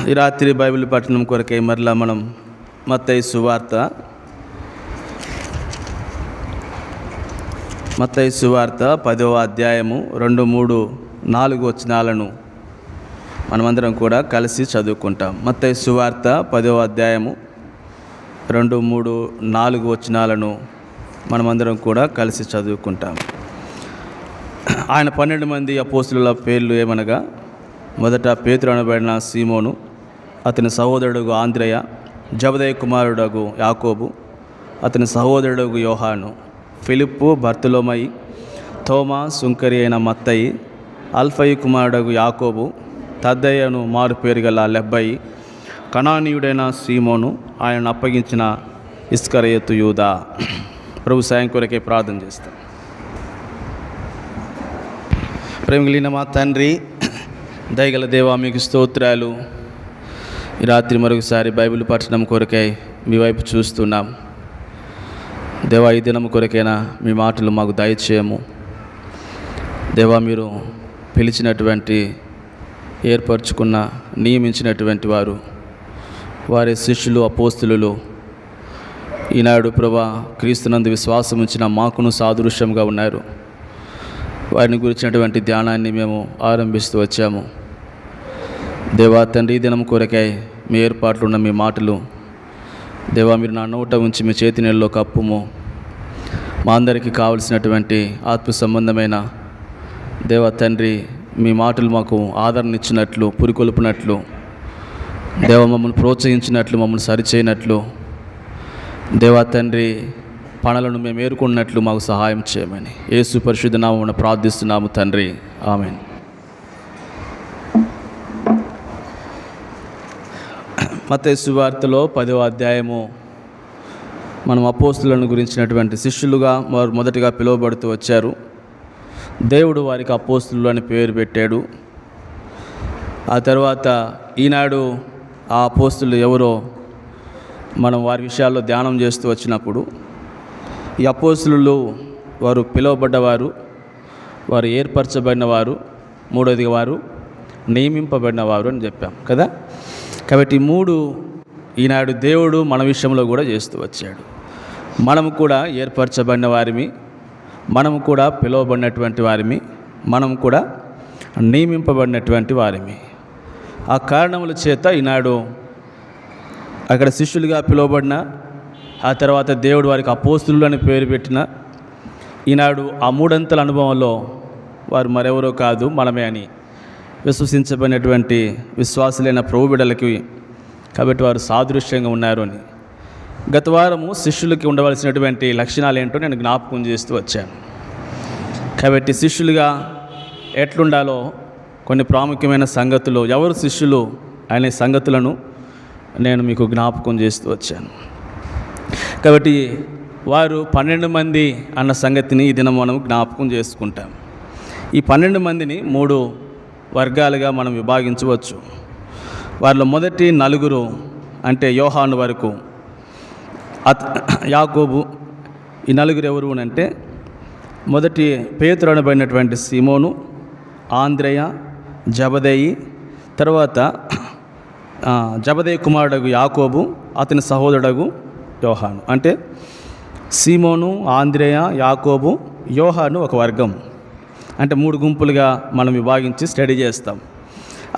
ఈ రాత్రి బైబిల్ పఠనం కొరకై మరలా మనం మత్తయి సువార్త 10వ అధ్యాయము 2, 3, 4 వచనాలను మనమందరం కూడా కలిసి చదువుకుంటాం. మత్తయి సువార్త 10వ అధ్యాయము 2, 3, 4 వచనాలను మనమందరం కూడా కలిసి చదువుకుంటాం. ఆయన 12 మంది అపోస్తలుల పేర్లు ఏమనగా, మొదట పేతురు అనబడిన సీమోను, అతని సహోదరుడు ఆంద్రేయ, జబదయి కుమారుడు యాకోబు, అతని సహోదరుడు యోహాను, ఫిలిప్పు, బర్తలోమయి, తోమా, సుంకరి అయిన మత్తయి, అల్ఫయి కుమారుడు యాకోబు, తద్దయ్యను మారు పేరు గల లెబ్బయి, కనానీయుడైన సీమోను, ఆయనను అప్పగించిన ఇస్కరియోతు యూదా. ప్రభు సాయం కొరకే ప్రార్థన చేస్తాం. ప్రేమగలిగిన మా తండ్రి, దయగల దేవా, మీకు స్తోత్రాలు. ఈ రాత్రి మరొకసారి బైబిల్ పఠనం కొరకై మీ వైపు చూస్తున్నాం. దేవా, ఈ దినం కొరకైనా మీ మాటలు మాకు దయచేయము. దేవా, మీరు పిలిచినటువంటి, ఏర్పరచుకున్న, నియమించినటువంటి వారు, వారి శిష్యులు, అపోస్తలులు ఈనాడు ప్రభా క్రీస్తునందు విశ్వాసం ఉంచిన మాకును సాదృశ్యంగా ఉన్నారు. వారిని గురించినటువంటి ధ్యానాన్ని మేము ఆరంభిస్తూ వచ్చాము. దేవా తండ్రి, దినం కొరకై మీ ఏర్పాట్లు ఉన్న మీ మాటలు దేవా మీరు నా నోట ఉంచి మీ చేతి నీళ్ళలో కప్పుము. మా అందరికీ కావలసినటువంటి ఆత్మ సంబంధమైన దేవా తండ్రి మీ మాటలు మాకు ఆదరణ ఇచ్చినట్లు, పురికొల్పినట్లు, దేవ మమ్మల్ని ప్రోత్సహించినట్లు, మమ్మల్ని సరిచేయనట్లు, దేవా తండ్రి పనులను మేము ఏరుకున్నట్లు మాకు సహాయం చేయమని యేసు పరిశుద్ధ నామమున ప్రార్థిస్తున్నాము తండ్రి, ఆమేన్. మత్తయి సువార్తలో 10వ అధ్యాయము మనం అపోస్తలులను గురించినటువంటి శిష్యులుగా వారు మొదటిగా పిలువబడుతూ వచ్చారు. దేవుడు వారికి అపోస్తలులు అని పేరు పెట్టాడు. ఆ తర్వాత ఈనాడు ఆ అపోస్తలులు ఎవరో మనం వారి విషయాల్లో ధ్యానం చేస్తూ వచ్చినప్పుడు, ఈ అపోస్తలులు వారు పిలువబడ్డవారు, వారు ఏర్పరచబడినవారు, మూడోదిగా వారు నియమింపబడినవారు అని చెప్పాం కదా. కాబట్టి 3 ఈనాడు దేవుడు మన విషయంలో కూడా చేస్తూ వచ్చాడు. మనము కూడా ఏర్పరచబడిన వారిమి, మనము కూడా పిలువబడినటువంటి వారిమి, మనము కూడా నియమింపబడినటువంటి వారిమి. ఆ కారణముల చేత ఈనాడు అక్కడ శిష్యులుగా పిలువబడిన, ఆ తర్వాత దేవుడు వారికి అపోస్తలులు అని పేరు పెట్టిన, ఈనాడు ఆ 3 అంతల అనుభవంలో వారు మరెవరో కాదు మనమే అని విశ్వసించబడినటువంటి విశ్వాసులైన ప్రభు బిడ్డలకి, కాబట్టి వారు సాదృశ్యంగా ఉన్నారు అని గత వారము శిష్యులకి ఉండవలసినటువంటి లక్షణాలు ఏంటో నేను జ్ఞాపకం చేస్తూ వచ్చాను. కాబట్టి శిష్యులుగా ఎట్లుండాలో కొన్ని ప్రాముఖ్యమైన సంగతులు, ఎవరు శిష్యులు అనే సంగతులను నేను మీకు జ్ఞాపకం చేస్తూ వచ్చాను. కాబట్టి వారు 12 మంది అన్న సంగతిని ఈ దినం మనం జ్ఞాపకం చేసుకుంటాం. ఈ 12 మందిని 3 వర్గాలుగా మనం విభాగించవచ్చు. వారిలో మొదటి 4 అంటే యోహాను వరకు, యాకోబు, ఈ 4 ఎవరు అంటే మొదటి పేతురు అనబడినటువంటి సీమోను, ఆంద్రేయ, జబదయి, తర్వాత జబదయి కుమారుడు యాకోబు, అతని సహోదరుడు యోహాను. అంటే సీమోను, ఆంద్రేయ, యాకోబు, యోహాను ఒక వర్గం. అంటే 3 గుంపులుగా మనం విభాగించి స్టడీ చేస్తాం.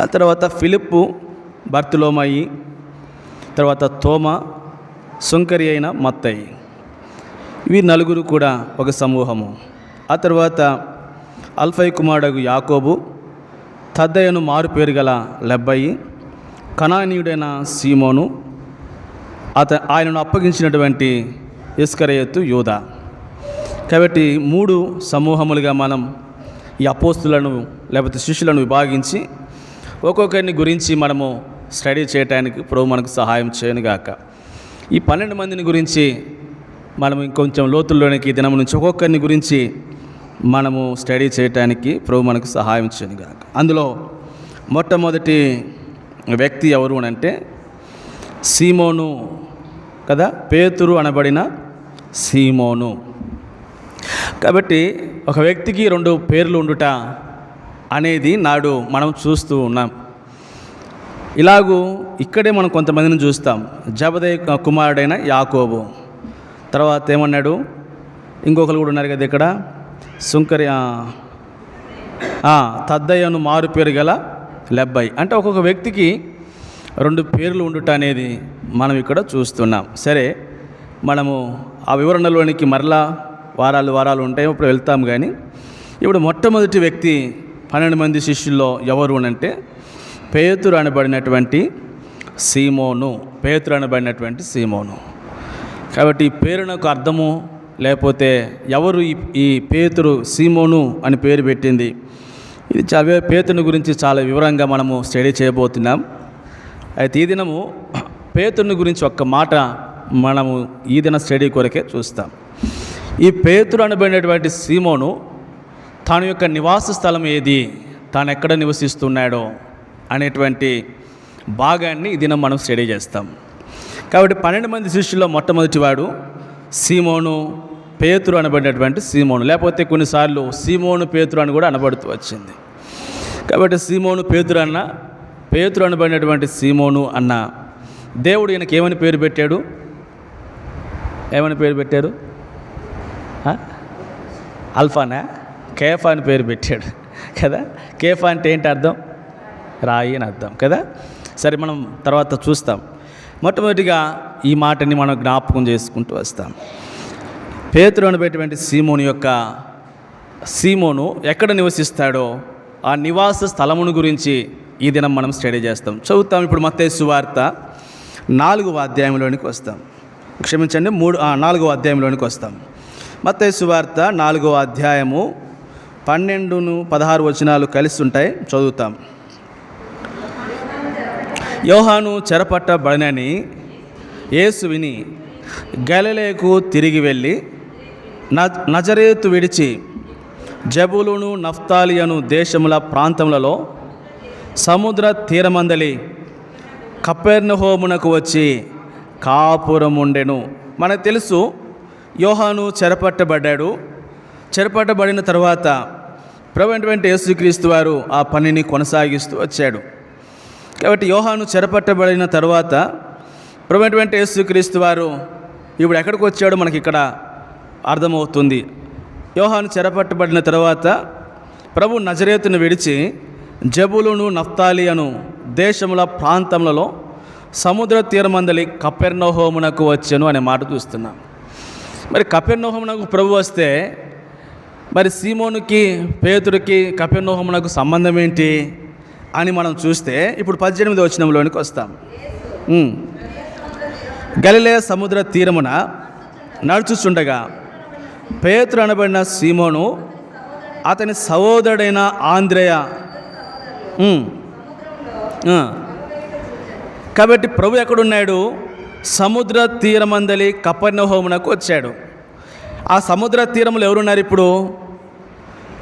ఆ తర్వాత ఫిలిప్పు, బర్తలోమయి, తర్వాత తోమా, సుంకరి అయిన మత్తయి, ఇవి 4 కూడా ఒక సమూహము. ఆ తర్వాత అల్ఫయి కుమారుడు యాకోబు, తద్దయ్యను మారు పేరు గల లెబ్బయి, కనానీయుడైన సీమోను, ఆయనను అప్పగించినటువంటి ఇస్కరియోతు యూదా. కాబట్టి 3 సమూహములుగా మనం ఈ అపోస్తలులను లేకపోతే శిష్యులను విభాగించి ఒక్కొక్కరిని గురించి మనము స్టడీ చేయడానికి ప్రభు మనకు సహాయం చేయనుగాక. ఈ 12 మందిని గురించి మనం ఇంకొంచెం లోతుల్లోనికి దినం నుంచి ఒక్కొక్కరిని గురించి మనము స్టడీ చేయడానికి ప్రభు మనకు సహాయం చేయనుగాక. అందులో మొట్టమొదటి వ్యక్తి ఎవరు అంటే సీమోను కదా, పేతురు అనబడిన సీమోను. కాబట్టి ఒక వ్యక్తికి 2 పేర్లు ఉండుట అనేది నాడు మనం చూస్తూ ఉన్నాం. ఇలాగూ ఇక్కడే మనం కొంతమందిని చూస్తాం. జబదయి కుమారుడైన యాకోబు, తర్వాత ఏమన్నాడు, ఇంకొకరు కూడా ఉన్నారు కదా ఇక్కడ, సుంకరి తద్దయ్యను మారు పేరు గల లెబ్బాయి. అంటే ఒక్కొక్క వ్యక్తికి 2 పేర్లు ఉండుట అనేది మనం ఇక్కడ చూస్తున్నాం. సరే, మనము ఆ వివరణలోనికి మరలా వారాలు ఉంటాయి, ఇప్పుడు వెళ్తాం. కానీ ఇప్పుడు మొట్టమొదటి వ్యక్తి 12 మంది శిష్యుల్లో ఎవరు అంటే పేతురు అనబడినటువంటి సీమోను. కాబట్టి ఈ పేరునకు అర్థము, లేకపోతే ఎవరు ఈ పేతురు సీమోను అని పేరు పెట్టింది, ఇది పేతుని గురించి చాలా వివరంగా మనము స్టడీ చేయబోతున్నాం. అయితే ఈ దినము పేతుని గురించి ఒక్క మాట మనము ఈ దిన స్టడీ కొరకే చూస్తాం. ఈ పేతురు అనబడినటువంటి సీమోను తాను యొక్క నివాస స్థలం ఏది, తాను ఎక్కడ నివసిస్తున్నాడో అనేటువంటి భాగాన్ని ఈ దినం మనం స్టడీ చేస్తాం. కాబట్టి 12 మంది శిష్యుల్లో మొట్టమొదటి వాడు సీమోను, పేతురు అనబడినటువంటి సీమోను, లేకపోతే కొన్నిసార్లు సీమోను పేతురు అని కూడా అనబడుతూ వచ్చింది. కాబట్టి సీమోను పేతురు అనబడినటువంటి సీమోను అన్న దేవుడు ఈయనకి ఏమని పేరు పెట్టాడు? అల్ఫానా, కేఫా అని పేరు పెట్టాడు కదా. కేఫా అంటే ఏంటి అర్థం? రాయి అని అర్థం కదా. సరే, మనం తర్వాత చూస్తాం. మొట్టమొదటిగా ఈ మాటని మనం జ్ఞాపకం చేసుకుంటూ వస్తాం. పేతురు అనబడేటువంటి సీమోను ఎక్కడ నివసిస్తాడో ఆ నివాస స్థలమును గురించి ఈ దినం మనం స్టడీ చేస్తాం, చదువుతాం. ఇప్పుడు మత్తయి సువార్త 4వ అధ్యాయంలోనికి వస్తాం. క్షమించండి, 4వ అధ్యాయంలోనికి వస్తాం. మత్తయి సువార్త 4వ అధ్యాయము 12-16 వచనాలు కలిసి ఉంటాయి, చదువుతాం. యోహాను చెరపట్టబడినని యేసు విని గలిలయకు తిరిగి వెళ్ళి నజరేతు విడిచి జబూలును నఫ్తాలి అను దేశముల ప్రాంతములలో సముద్ర తీరమందలి కపెర్నహూమునకు వచ్చి కాపురముండెను. మనకు తెలుసు, యోహాను చెరపట్టబడిన తర్వాత ప్రభువైనటువంటి యేసుక్రీస్తు వారు ఆ పనిని కొనసాగిస్తూ వచ్చాడు. కాబట్టి యోహాను చెరపట్టబడిన తర్వాత ప్రభువైనటువంటి యేసుక్రీస్తు వారు ఇప్పుడు ఎక్కడికి వచ్చాడో మనకి ఇక్కడ అర్థమవుతుంది. యోహాను చెరపట్టబడిన తర్వాత ప్రభు నజరేతును విడిచి జబూలును నఫ్తాలి అను దేశముల ప్రాంతములలో సముద్ర తీరమందలి కపెర్నహూమునకు వచ్చెను అనే మాట చూస్తున్నాం. మరి కపెర్నహూమునకు ప్రభు వస్తే మరి సీమోనుకి పేతురుకి కపెర్నహూమునకు సంబంధం ఏంటి అని మనం చూస్తే ఇప్పుడు 18వ వచనంలోనికి వస్తాం. గలిలయ సముద్ర తీరమున నడుచుచుండగా పేతురు అనబడిన సీమోను అతని సహోదరుడైన ఆంద్రేయ. కాబట్టి ప్రభు ఎక్కడున్నాడు? సముద్ర తీరమందలి కపెర్నహూమునకు వచ్చాడు. ఆ సముద్ర తీరంలో ఎవరున్నారు ఇప్పుడు?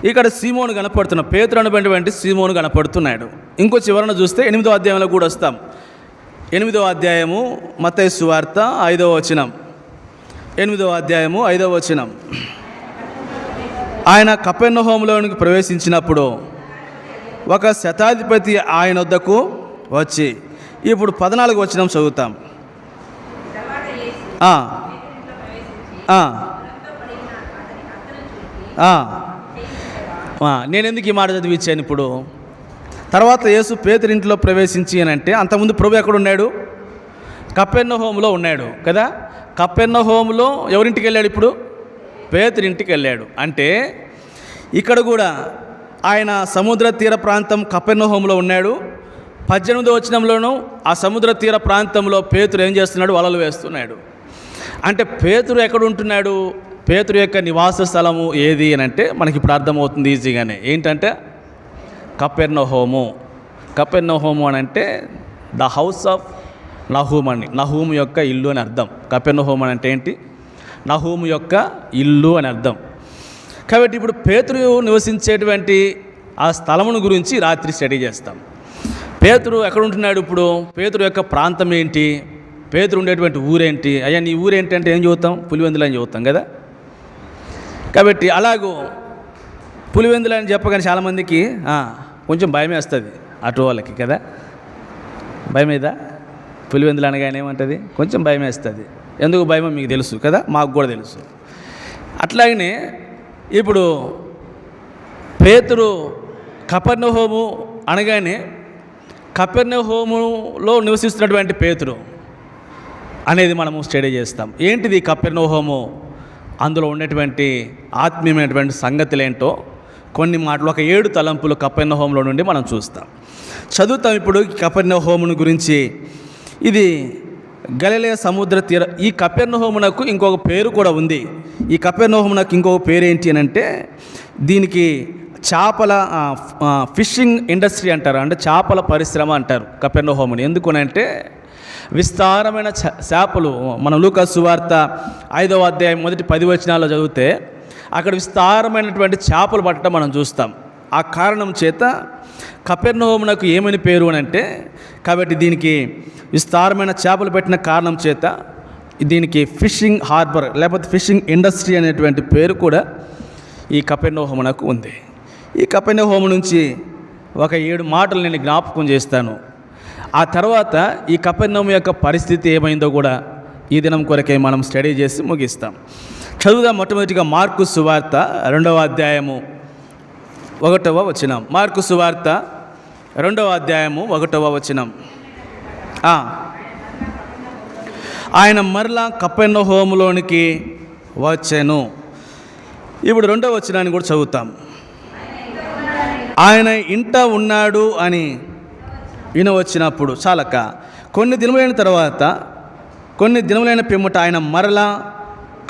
ఇక్కడ సీమోను కనపడుతున్నాడు, పేతురు అనబడినటువంటి సీమోను కనపడుతున్నాడు. ఇంకో చివరన చూస్తే 8వ అధ్యాయంలో కూడా వస్తాం. 8వ అధ్యాయము మత్తయి సువార్త 5వ వచనం. 8వ అధ్యాయము 5వ వచనం. ఆయన కపెర్నహూములోనికి ప్రవేశించినప్పుడు ఒక శతాధిపతి ఆయన వద్దకు వచ్చి, ఇప్పుడు 14వ వచనం చదువుతాం. నేను ఎందుకు ఈ మాట చదివించాను ఇప్పుడు? తర్వాత యేసు పేతురు ఇంట్లో ప్రవేశించి అని అంటే అంతకుముందు ప్రభు ఎక్కడ ఉన్నాడు? కపెర్నహూములో ఉన్నాడు కదా. కపెర్నహూములో ఎవరింటికి వెళ్ళాడు? ఇప్పుడు పేతురు ఇంటికి వెళ్ళాడు. అంటే ఇక్కడ కూడా ఆయన సముద్ర తీర ప్రాంతం కపెర్నహూములో ఉన్నాడు. 18వ వచనంలోనూ ఆ సముద్ర తీర ప్రాంతంలో పేతురు ఏం చేస్తున్నాడు? వలలు వేస్తున్నాడు. అంటే పేతురు ఎక్కడ ఉంటున్నాడు? పేతురు యొక్క నివాస స్థలము ఏది అని అంటే మనకి ఇప్పుడు అర్థమవుతుంది ఈజీగానే. ఏంటంటే కపెర్నహూము అని అంటే ద హౌస్ ఆఫ్ నహూమ్ అని, నహూము యొక్క ఇల్లు అని అర్థం. కపెర్నహూము అని అంటే ఏంటి? నహూము యొక్క ఇల్లు అని అర్థం. కాబట్టి ఇప్పుడు పేతురు నివసించేటువంటి ఆ స్థలమును గురించి రాత్రి స్టడీ చేస్తాం. పేతురు ఎక్కడ ఉంటున్నాడు? ఇప్పుడు పేతురు యొక్క ప్రాంతం ఏంటి? పేతురు ఉండేటువంటి ఊరేంటి? అయ్యా నీ ఊరేంటి అంటే ఏం చదువుతాం? పులివెందులు అని చదువుతాం కదా. కాబట్టి అలాగూ పులివెందులు అని చెప్పగానే చాలామందికి కొంచెం భయం వేస్తుంది అటు వాళ్ళకి కదా. భయం మీద పులివెందులు అనగానే ఏమంటుంది, కొంచెం భయం వేస్తుంది. ఎందుకు భయమో మీకు తెలుసు కదా, మాకు కూడా తెలుసు. అట్లాగనే ఇప్పుడు పేతురు కపెర్నహూము అనగానే కపెర్నహూములో నివసిస్తున్నటువంటి పేతురు అనేది మనము స్టడీ చేస్తాం. ఏంటిది కపెర్నహూము, అందులో ఉన్నటువంటి ఆత్మీయమైనటువంటి సంగతులు ఏంటో కొన్ని మాటలు, ఒక 7 తలంపులు కపెర్నహూములో నుండి మనం చూస్తాం, చదువుతాం. ఇప్పుడు కపెర్నహూమును గురించి, ఇది గలిలయ సముద్ర తీర. ఈ కపెర్నహూమునకు ఇంకొక పేరు కూడా ఉంది. ఈ కపెర్నహూమునకు ఇంకొక పేరు ఏంటి అని అంటే, దీనికి చేపల ఫిషింగ్ ఇండస్ట్రీ అంటారు, అంటే చేపల పరిశ్రమ అంటారు కపెర్నహూముని. ఎందుకనంటే విస్తారమైన చేపలు, మనం లూకా సువార్త 5వ అధ్యాయం మొదటి 10 వచనాల్లో చదివితే అక్కడ విస్తారమైనటువంటి చేపలు పట్టడం మనం చూస్తాం. ఆ కారణం చేత కపెర్నహూమునకు ఏమని పేరు అని అంటే, కాబట్టి దీనికి విస్తారమైన చేపలు పెట్టిన కారణం చేత దీనికి ఫిషింగ్ హార్బర్ లేకపోతే ఫిషింగ్ ఇండస్ట్రీ అనేటువంటి పేరు కూడా ఈ కపెర్నహూమునకు ఉంది. ఈ కపెర్నహూము నుంచి ఒక 7 మాటలు నేను జ్ఞాపకం చేస్తాను. ఆ తర్వాత ఈ కపెర్నహూము యొక్క పరిస్థితి ఏమైందో కూడా ఈ దినం కొరకే మనం స్టడీ చేసి ముగిస్తాం. చదువుదాం. మొట్టమొదటిగా మార్కు సువార్త 2వ అధ్యాయము 1వ వచనం. మార్కు సువార్త 2వ అధ్యాయము 1వ వచనం. ఆయన మరలా కపెర్నహూములోనికి వచ్చెను. ఇప్పుడు 2వ వచనాన్ని కూడా చదువుతాం. ఆయన ఇంట ఉన్నాడు అని వినవచ్చినప్పుడు చాలక కొన్ని దినములైన పిమ్మట ఆయన మరలా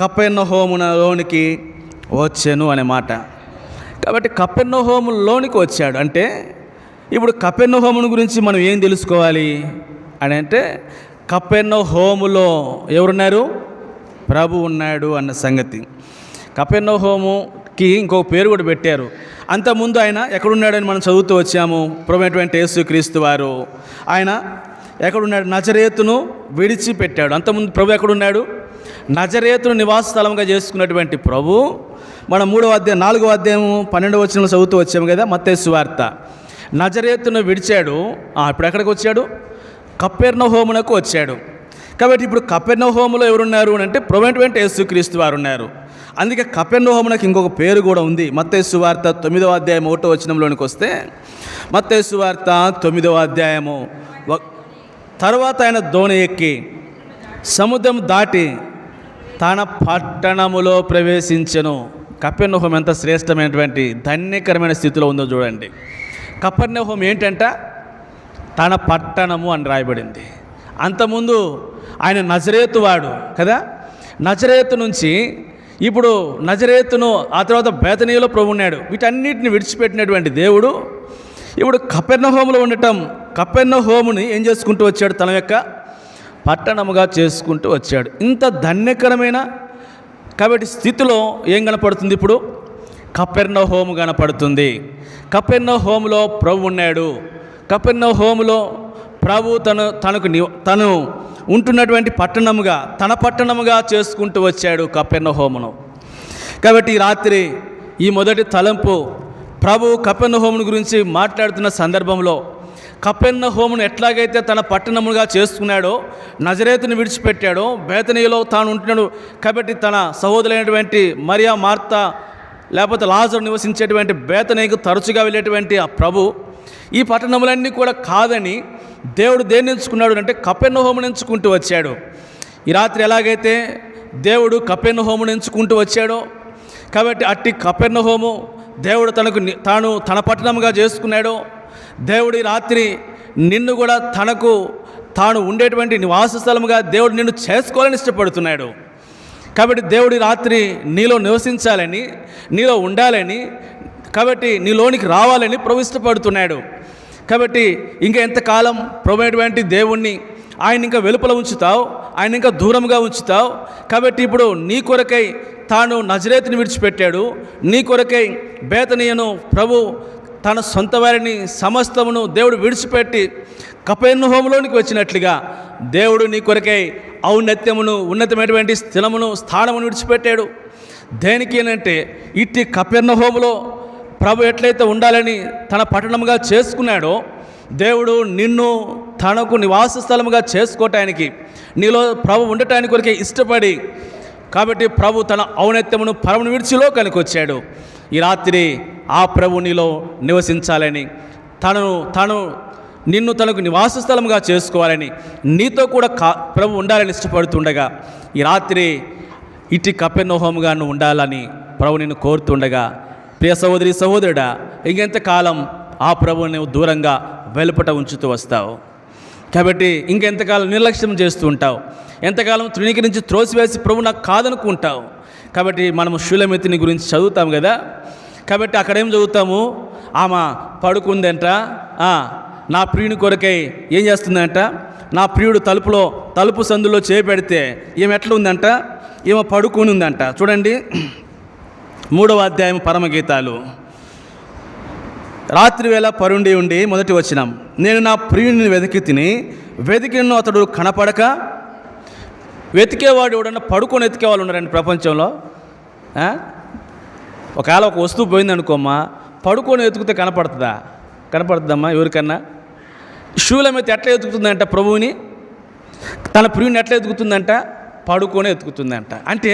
కపెర్నహూములోనికి వచ్చెను అనే మాట. కాబట్టి కపెర్నహూములోనికి వచ్చాడు అంటే, ఇప్పుడు కపెర్నహూమును గురించి మనం ఏం తెలుసుకోవాలి అని అంటే, కపెర్నహూములో ఎవరున్నారు? ప్రభు ఉన్నాడు అన్న సంగతి. కపెర్నహూముకి ఇంకొక పేరు కూడా పెట్టారు. అంతకుముందు ఆయన ఎక్కడున్నాడని మనం చదువుతూ వచ్చాము. ప్రభు అయినటువంటి యేసుక్రీస్తు వారు ఆయన ఎక్కడున్నాడు? నజరేతును విడిచిపెట్టాడు. అంతకుముందు ప్రభు ఎక్కడున్నాడు? నజరేతును నివాస స్థలంగా చేసుకున్నటువంటి ప్రభు మనం 4వ అధ్యాయం 12వ వచనంలో చదువుతూ వచ్చాము కదా, మత్తయి సువార్త. నజరేతును విడిచాడు. ఇప్పుడు ఎక్కడికి వచ్చాడు? కపెర్నహూమునకు వచ్చాడు. కాబట్టి ఇప్పుడు కపెర్నహూములో ఎవరున్నారు అని అంటే ప్రభు అయినటువంటి యేసుక్రీస్తు వారు ఉన్నారు. అందుకే కపెర్నహూమునకు ఇంకొక పేరు కూడా ఉంది. మత్తయి సువార్త 9వ అధ్యాయం 1వ వచనంలోనికి వస్తే, మత్తయి సువార్త 9వ అధ్యాయము తర్వాత ఆయన దోణి ఎక్కి సముద్రం దాటి తన పట్టణములో ప్రవేశించెను. కపెర్నహూము ఎంత శ్రేష్టమైనటువంటి ధన్యకరమైన స్థితిలో ఉందో చూడండి. కపెర్నహూము ఏంటంట? తన పట్టణము అని రాయబడింది. అంతకుముందు ఆయన నజరేతు వాడు కదా. నజరేతు నుంచి ఇప్పుడు నజరేతును, ఆ తర్వాత బేతనీయులో ప్రభు ఉన్నాడు. వీటన్నిటిని విడిచిపెట్టినటువంటి దేవుడు ఇప్పుడు కపెర్నహూములో ఉండటం, కపెర్నహూముని ఏం చేసుకుంటూ వచ్చాడు? తన యొక్క పట్టణముగా చేసుకుంటూ వచ్చాడు. ఇంత ధన్యకరమైన కాబట్టి స్థితిలో ఏం కనపడుతుంది? ఇప్పుడు కపెర్నహూము కనపడుతుంది. కపెర్నహూములో ప్రభు ఉన్నాడు. కపెర్నహూములో ప్రభు తను ఉంటున్నటువంటి పట్టణముగా, తన పట్టణముగా చేసుకుంటూ వచ్చాడు కపెర్నహూమును. కాబట్టి ఈ రాత్రి ఈ మొదటి తలంపు ప్రభు కపెర్నహూమును గురించి మాట్లాడుతున్న సందర్భంలో, కపెర్నహూమును ఎట్లాగైతే తన పట్టణముగా చేసుకున్నాడో, నజరేతుని విడిచిపెట్టాడో, బేతనీయులో తాను ఉంటున్నాడు. కాబట్టి తన సహోదరులైనటువంటి మరియా, మార్తా లేకపోతే లాజరు నివసించేటువంటి బేతనీకు తరచుగా వెళ్ళేటువంటి ఆ ప్రభు ఈ పట్టణములన్నీ కూడా కాదని దేవుడు దేన్ని ఎంచుకున్నాడు అంటే కపెర్నహూమును ఎంచుకుంటూ వచ్చాడు. ఈ రాత్రి ఎలాగైతే దేవుడు కపెర్నహూమును ఎంచుకుంటూ వచ్చాడో, కాబట్టి అట్టి కపెర్నహూము దేవుడు తన పట్టణముగా చేసుకున్నాడో, దేవుడు ఈ రాత్రి నిన్ను కూడా తాను ఉండేటువంటి నివాస స్థలముగా దేవుడు నిన్ను చేసుకోవాలని ఇష్టపడుతున్నాడు. కాబట్టి దేవుడు ఈ రాత్రి నీలో నివసించాలని, నీలో ఉండాలని, కాబట్టి నీలోనికి రావాలని ప్రభు ఇష్టపడుతున్నాడు. కాబట్టి ఇంకా ఎంతకాలం ప్రభు అయినటువంటి దేవుణ్ణి ఆయన ఇంకా వెలుపల ఉంచుతావు, ఆయన ఇంకా దూరంగా ఉంచుతావు. కాబట్టి ఇప్పుడు నీ కొరకై తాను నజరేతుని విడిచిపెట్టాడు, నీ కొరకై బేతనీయను ప్రభు తన సొంత వారిని సమస్తమును దేవుడు విడిచిపెట్టి కపెర్నహూములోనికి వచ్చినట్లుగా దేవుడు నీ కొరకై ఔన్నత్యమును, ఉన్నతమైనటువంటి స్థానమును విడిచిపెట్టాడు. దేనికి అంటే ఇట్టి కపెర్నహూములో ప్రభు ఎట్లయితే ఉండాలని తన పట్టణముగా చేసుకున్నాడో, దేవుడు నిన్ను తనకు నివాస స్థలముగా చేసుకోవటానికి, నీలో ప్రభు ఉండటానికి కొరకే ఇష్టపడి, కాబట్టి ప్రభు తన ఔన్నత్యమును పరమును విడిచిలో కనుకొచ్చాడు. ఈ రాత్రి ఆ ప్రభు నీలో నివసించాలని, నిన్ను తనకు నివాస స్థలముగా చేసుకోవాలని, నీతో కూడా ప్రభు ఉండాలని ఇష్టపడుతుండగా, ఈ రాత్రి ఇటు కపెర్నహూముగా నువ్వు ఉండాలని ప్రభు నిన్ను కోరుతుండగా, ప్రియ సహోదరి సహోదరుడా, ఇంకెంతకాలం ఆ ప్రభువు నువ్వు దూరంగా వెలుపట ఉంచుతూ వస్తావు? కాబట్టి ఇంకెంతకాలం నిర్లక్ష్యం చేస్తూ ఉంటావు? ఎంతకాలం తృణీకరించి త్రోసివేసి ప్రభు నాకు కాదనుకుంటావు? కాబట్టి మనము షూలమితిని గురించి చదువుతాం కదా. కాబట్టి అక్కడేం చదువుతాము? ఆమె పడుకుందంట, నా ప్రియుని కొరకై ఏం చేస్తుందంట, నా ప్రియుడు తలుపు సందులో చేపెడితే ఈమె ఎట్లా ఉందంట, ఈమె పడుకుని ఉందంట. చూడండి 3వ అధ్యాయం పరమగీతాలు. రాత్రి వేళ పరుండి ఉండి మొదటి వచనం, నేను నా ప్రియుని వెతికినను అతడు కనపడక. వెతికేవాడు ఎవడన్నా పడుకొని వెతికేవాళ్ళు ఉన్నారండి ప్రపంచంలో. ఒకవేళ ఒక వస్తువు పోయిందనుకోమ్మా, పడుకొని వెతుకుతే కనపడుతుందమ్మా ఎవరికన్నా? షూలమైతే ఎట్లా వెతుకుతుందంట ప్రభువుని, తన ప్రియుని ఎట్లా వెతుకుతుందంట? పడుకొని వెతుకుతుందంట. అంటే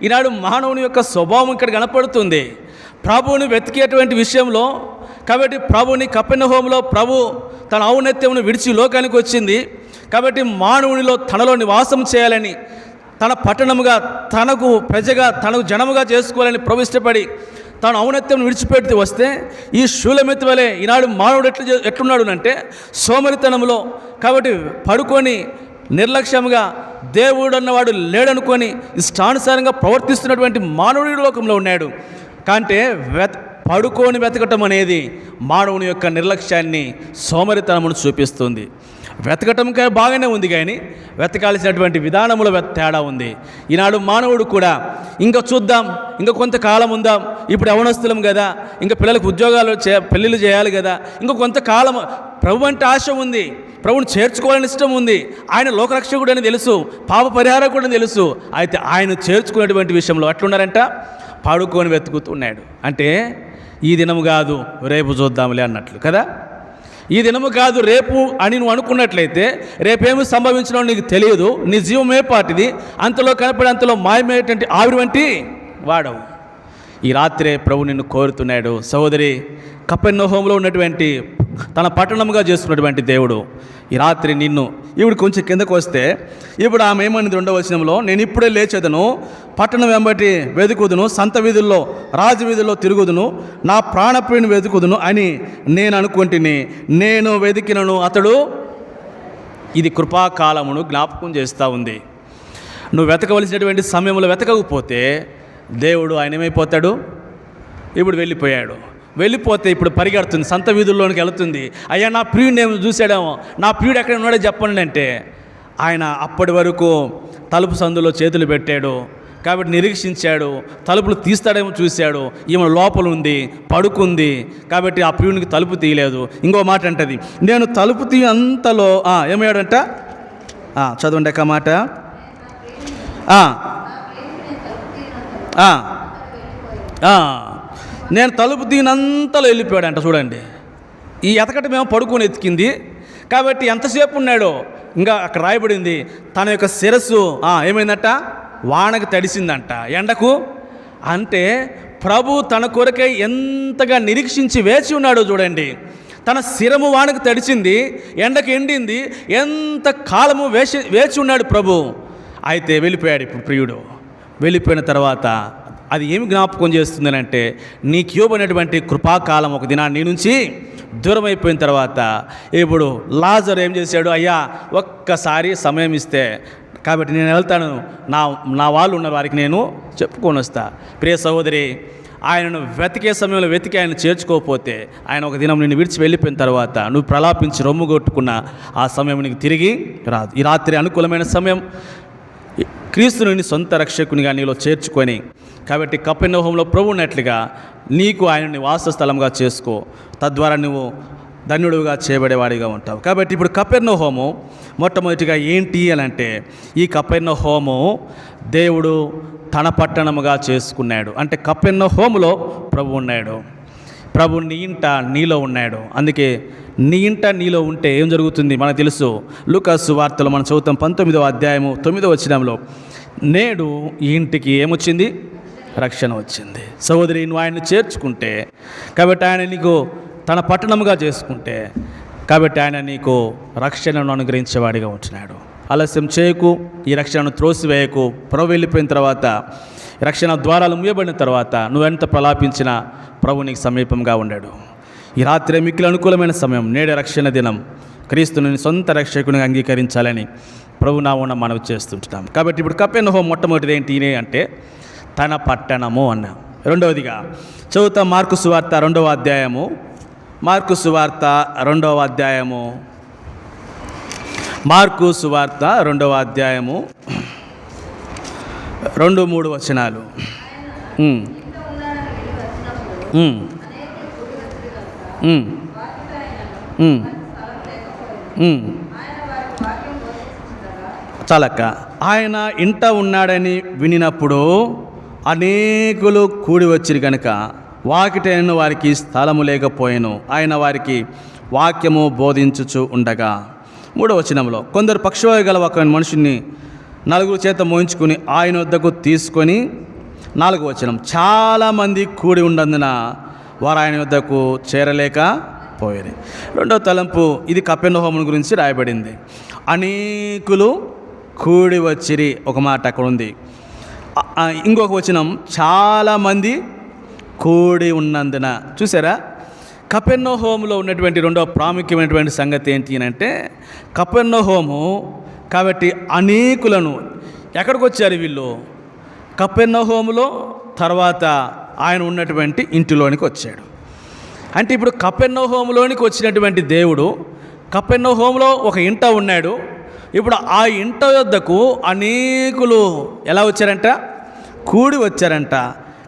ఈనాడు మానవుని యొక్క స్వభావం ఇక్కడ కనపడుతుంది ప్రభువుని వెతికేటువంటి విషయంలో. కాబట్టి ప్రభుని కపెర్నహూములో ప్రభు తన ఔన్నత్యమును విడిచి లోకానికి వచ్చింది. కాబట్టి మానవునిలో తనలో నివాసం చేయాలని, తన పట్టణముగా, తనకు ప్రజగా, తనకు జనముగా చేసుకోవాలని ప్రభు ఇష్టపడి తాను ఔన్నత్యం విడిచిపెట్టి వస్తే, ఈ షూలమితి వలె ఈనాడు మానవుడు ఎట్లున్నాడు అంటే సోమరితనంలో, కాబట్టి పడుకొని నిర్లక్ష్యంగా దేవుడు అన్నవాడు లేడనుకొని ఇష్టానుసారంగా ప్రవర్తిస్తున్నటువంటి మానవుడి లోకంలో ఉన్నాడు. అంటే పడుకొని వెతకటం అనేది మానవుని యొక్క నిర్లక్ష్యాన్ని, సోమరితనమును చూపిస్తుంది. వెతకటం బాగానే ఉంది, కానీ వెతకాల్సినటువంటి విధానంలో తేడా ఉంది. ఈనాడు మానవుడు కూడా ఇంకా చూద్దాం, ఇంకా కొంతకాలం ఉందాం, ఇప్పుడు యవనస్తులం కదా, ఇంకా పిల్లలకు ఉద్యోగాలు పెళ్ళిళ్ళు చేయాలి కదా, ఇంకా కొంతకాలం ప్రభు అంటే ఆశ ఉంది, ప్రభుని చేర్చుకోవాలని ఇష్టం ఉంది, ఆయన లోకరక్షకుడు అని తెలుసు, పాప పరిహారకుడు అని తెలుసు. అయితే ఆయన చేర్చుకునేటువంటి విషయంలో అట్లున్నారంట, పడుకొని వెతుకుతున్నాడు. అంటే ఈ దినము కాదు రేపు చూద్దాంలే అన్నట్లు కదా. ఈ దినము కాదు రేపు అని నువ్వు అనుకున్నట్లయితే రేపేమి సంభవించడం నీకు తెలియదు. నీ జీవమే పాటిది, అంతలో కనపడి అంతలో మాయమయ్యేటువంటి ఆవిరి వంటి వాడవు. ఈ రాత్రే ప్రభు నిన్ను కోరుతున్నాడు. సహోదరి, కపెర్నహూములో ఉన్నటువంటి తన పట్టణముగా చేసుకున్నటువంటి దేవుడు ఈ రాత్రి నిన్ను, ఇప్పుడు కొంచెం కిందకు వస్తే, ఇప్పుడు ఆమె ఏమన్నది 2వ వచనంలో, నేను ఇప్పుడే లేచేదను, పట్టణం వెంబటి వెతుకుదును, సంత వీధుల్లో రాజవీధుల్లో తిరుగుదును, నా ప్రాణప్రియుని వెతుకుదును అని నేను అనుకుంటుని, నేను వెతికినను అతడు. ఇది కృపాకాలమును జ్ఞాపకం చేస్తూ ఉంది. నువ్వు వెతకవలసినటువంటి సమయంలో వెతకకపోతే దేవుడు ఆయన ఏమైపోతాడు? ఇప్పుడు వెళ్ళిపోతే ఇప్పుడు పరిగెడుతుంది, సంత వీధుల్లోనికి వెళుతుంది. అయ్యా నా ప్రియుడిని ఏమో చూసాడేమో, నా ప్రియుడు ఎక్కడ ఉన్నాడో చెప్పండి అంటే, ఆయన అప్పటి వరకు తలుపు సందులో చేతులు పెట్టాడు, కాబట్టి నిరీక్షించాడు, తలుపులు తీస్తాడేమో చూశాడు, ఈమె లోపల ఉంది, పడుకుంది, కాబట్టి ఆ ప్రియునికి తలుపు తీయలేదు. ఇంకో మాట అంటది, నేను తలుపు తీయంతలో ఏమయ్యాడంట? చదవండి అక్క మాట. నేను తలుపు తీనంతలో వెళ్ళిపోయాడంట. చూడండి, ఈ ఎతకటమేమో పడుకొని ఎతికింది, కాబట్టి ఎంతసేపు ఉన్నాడో ఇంకా అక్కడ రాయబడింది, తన యొక్క శిరస్సు ఏమైందట? వానకు తడిసిందంట, ఎండకు. అంటే ప్రభు తన కొరకై ఎంతగా నిరీక్షించి వేచి ఉన్నాడో చూడండి. తన శిరము వానకు తడిచింది, ఎండకు ఎండింది, ఎంత కాలము వేచి ఉన్నాడు ప్రభు. అయితే వెళ్ళిపోయాడు ఇప్పుడు ప్రియుడు. వెళ్ళిపోయిన తర్వాత అది ఏమి జ్ఞాపకం చేస్తుందని అంటే, నీకు ఇవ్వబడినటువంటి కృపాకాలం ఒక దినాన్ని నీ నుంచి దూరం అయిపోయిన తర్వాత ఇప్పుడు లాజరు ఏం చేశాడు? అయ్యా ఒక్కసారి సమయం ఇస్తే, కాబట్టి నేను వెళ్తాను, నా వాళ్ళు ఉన్న వారికి నేను చెప్పుకొని వస్తా. ప్రియ సహోదరి, ఆయనను వెతికే సమయంలో వెతికి ఆయన చేర్చుకోకపోతే, ఆయన ఒక దినం నిన్ను విడిచి వెళ్ళిపోయిన తర్వాత నువ్వు ప్రలాపించి రొమ్ము కొట్టుకున్న ఆ సమయం నీకు తిరిగి రాదు. ఈ రాత్రి అనుకూలమైన సమయం, క్రీస్తుని సొంత రక్షకునిగా నీలో చేర్చుకొని, కాబట్టి కపెర్నహూములో ప్రభు ఉన్నట్లుగా నీకు ఆయన నివాస స్థలంగా చేసుకో. తద్వారా నువ్వు ధన్యుడుగా చేయబడేవాడిగా ఉంటావు. కాబట్టి ఇప్పుడు కపెర్నహూము మొట్టమొదటిగా ఏంటి అని అంటే, ఈ కపెర్నహూము దేవుడు తన పట్టణముగా చేసుకున్నాడు. అంటే కపెర్నహూములో ప్రభు ఉన్నాడు, ప్రభు నీ ఇంట నీలో ఉన్నాడు. అందుకే నీ ఇంట నీలో ఉంటే ఏం జరుగుతుంది మనకు తెలుసు. లూకాసు సువార్తలో మనం చదువుతాం 19వ అధ్యాయము 9వ వచనంలో, నేడు ఈ ఇంటికి ఏమొచ్చింది? రక్షణ వచ్చింది. సహోదరి, నువ్వు ఆయన్ని చేర్చుకుంటే, కాబట్టి ఆయన నీకు తన పట్టణముగా చేసుకుంటే, కాబట్టి ఆయన నీకు రక్షణను అనుగ్రహించేవాడిగా ఉంటున్నాడు. ఆలస్యం చేయకు, ఈ రక్షణను త్రోసివేయకు. ప్రభు వెళ్ళిపోయిన తర్వాత, రక్షణ ద్వారాలు మూయబడిన తర్వాత నువ్వెంత ప్రలాపించినా ప్రభు నీకు సమీపంగా ఉన్నాడు. ఈ రాత్రి మిక్కిలి అనుకూలమైన సమయం, నేడే రక్షణ దినం. క్రీస్తుని సొంత రక్షకునిగా అంగీకరించాలని ప్రభు నామమున మనవి చేస్తుంటున్నాం. కాబట్టి ఇప్పుడు కపెర్నహూము మొట్టమొదటిది ఏంటి అంటే తన పట్టణము అన్నాం. రెండవదిగా చదువుతాం మార్కు సువార్త 2వ అధ్యాయము. మార్కు సువార్త 2వ అధ్యాయము. మార్కు సువార్త 2వ అధ్యాయము 2-3 వచనాలు. చాలక్క ఆయన ఇంట ఉన్నాడని వినినప్పుడు అనేకులు కూడి వచ్చిరు కనుక వాకిటైన వారికి స్థలము లేకపోయెను. ఆయన వారికి వాక్యము బోధించుచు ఉండగా. 3వ వచనంలో, కొందరు పక్షవాయు గల ఒక మనుషుని 4 చేత మోయించుకుని ఆయన వద్దకు తీసుకొని. 4వ వచనం, చాలామంది కూడి ఉన్నందున వారు ఆయన వద్దకు చేరలేకపోయారు. 2వ తలంపు, ఇది కపెర్నహూము గురించి రాయబడింది. అనేకులు కూడి వచ్చిరి, ఒక మాట అక్కడ ఉంది. ఇంకొక వచనం, చాలామంది కూడి ఉన్నందున. చూసారా, కపెర్నహూములో ఉన్నటువంటి రెండవ ప్రాముఖ్యమైనటువంటి సంగతి ఏంటి అంటే, కపెర్నహూము కాబట్టి అనేకులను, ఎక్కడికి వచ్చారు వీళ్ళు? కపెర్నహూములో తర్వాత ఆయన ఉన్నటువంటి ఇంటిలోనికి వచ్చాడు. అంటే ఇప్పుడు కపెర్నహూములోనికి వచ్చినటువంటి దేవుడు కపెర్నహూములో ఒక ఇంట ఉన్నాడు. ఇప్పుడు ఆ ఇంట వద్దకు అనేకులు ఎలా వచ్చారంట? కూడి వచ్చారంట.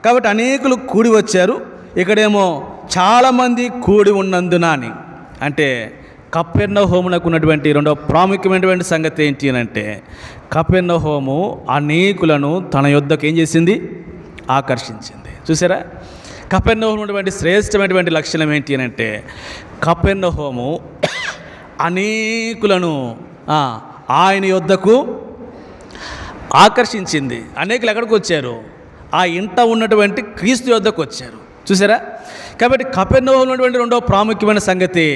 కాబట్టి అనేకులు కూడి వచ్చారు. ఇక్కడేమో చాలామంది కూడి ఉన్నందున అని. అంటే కపెర్నహూమునకు ఉన్నటువంటి రెండవ ప్రాముఖ్యమైనటువంటి సంగతి ఏంటి అంటే, కపెర్నహూము అనేకులను తన యొద్దకు ఏం చేసింది? ఆకర్షించింది. చూసారా, కపెర్నహూము ఉన్నటువంటి శ్రేష్టమైనటువంటి లక్షణం ఏంటి అంటే, కపెర్నహూము అనేకులను ఆయన యొద్దకు ఆకర్షించింది. అనేకులు ఎక్కడికి వచ్చారు? ఆ ఇంట ఉన్నటువంటి క్రీస్తు యొద్దకు వచ్చారు. చూసారా, కాబట్టి కపెర్నహూములో ఉన్నటువంటి రెండవ ప్రాముఖ్యమైన సంగతి,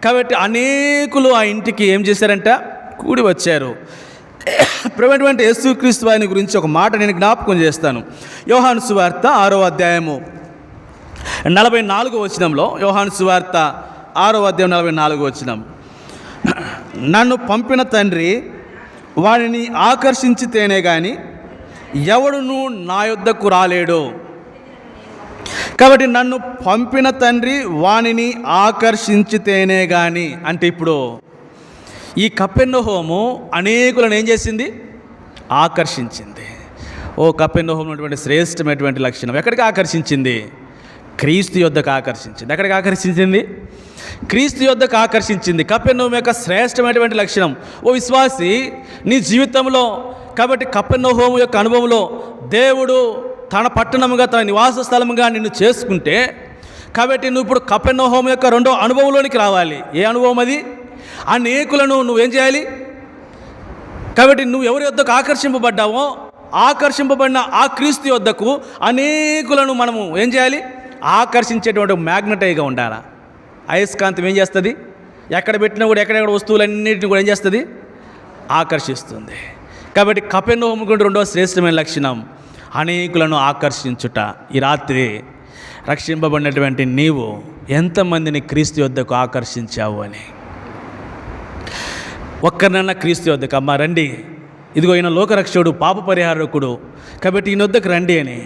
కాబట్టి అనేకులు ఆ ఇంటికి ఏం చేశారంట? కూడి వచ్చారు. ప్రభువైనటువంటి యేసుక్రీస్తు వారిని గురించి ఒక మాట నేను జ్ఞాపకం చేస్తాను. యోహాను సువార్త 6వ అధ్యాయము 44వ వచనంలో, యోహాను సువార్త 6వ అధ్యాయం 44వ వచనం, నన్ను పంపిన తండ్రి వాడిని ఆకర్షించితేనే కానీ ఎవడును నా యొద్దకు రాలేడు. కాబట్టి నన్ను పంపిన తండ్రి వానిని ఆకర్షించితేనే కానీ, అంటే ఇప్పుడు ఈ కపెర్నహూము అనేకులను ఏం చేసింది? ఆకర్షించింది. ఓ కపెర్నహూము ఉన్నటువంటి శ్రేష్టమైనటువంటి లక్షణం ఎక్కడికి ఆకర్షించింది? క్రీస్తు యొద్దకు ఆకర్షించింది. ఎక్కడికి ఆకర్షించింది? క్రీస్తు యొద్దకు ఆకర్షించింది. కపెర్నహూము యొక్క శ్రేష్టమైనటువంటి లక్షణం. ఓ విశ్వాసి, నీ జీవితంలో కాబట్టి కపెర్నహూము యొక్క అనుభవంలో దేవుడు తన పట్టణముగా, తన నివాస స్థలముగా నిన్ను చేసుకుంటే, కాబట్టి నువ్వు ఇప్పుడు కపెర్నహూము యొక్క రెండో అనుభవంలోనికి రావాలి. ఏ అనుభవం అది? అనేకులను నువ్వేం చేయాలి? కాబట్టి నువ్వు ఎవరి యొద్దకు ఆకర్షింపబడ్డావో, ఆకర్షింపబడిన ఆ క్రీస్తు యొద్దకు అనేకులను మనము ఏం చేయాలి? ఆకర్షించేటువంటి మ్యాగ్నెటైగా ఉండాలి. అయస్కాంతం ఏం చేస్తుంది? ఎక్కడ పెట్టినా కూడా ఎక్కడెక్కడ వస్తువులన్నింటినీ కూడా ఏం చేస్తుంది? ఆకర్షిస్తుంది. కాబట్టి కపెర్నహూము కూడా రెండవ శ్రేష్టమైన లక్షణం అనేకులను ఆకర్షించుట. ఈ రాత్రి రక్షింపబడినటువంటి నీవు ఎంతమందిని క్రీస్తు యొద్దకు ఆకర్షించావు అని. ఒక్కరినన్నా క్రీస్తు యొద్దకు, అమ్మ రండి, ఇదిగో ఈయన లోకరక్షకుడు, పాప పరిహారకుడు, కాబట్టి ఈయన వద్దకు రండి అని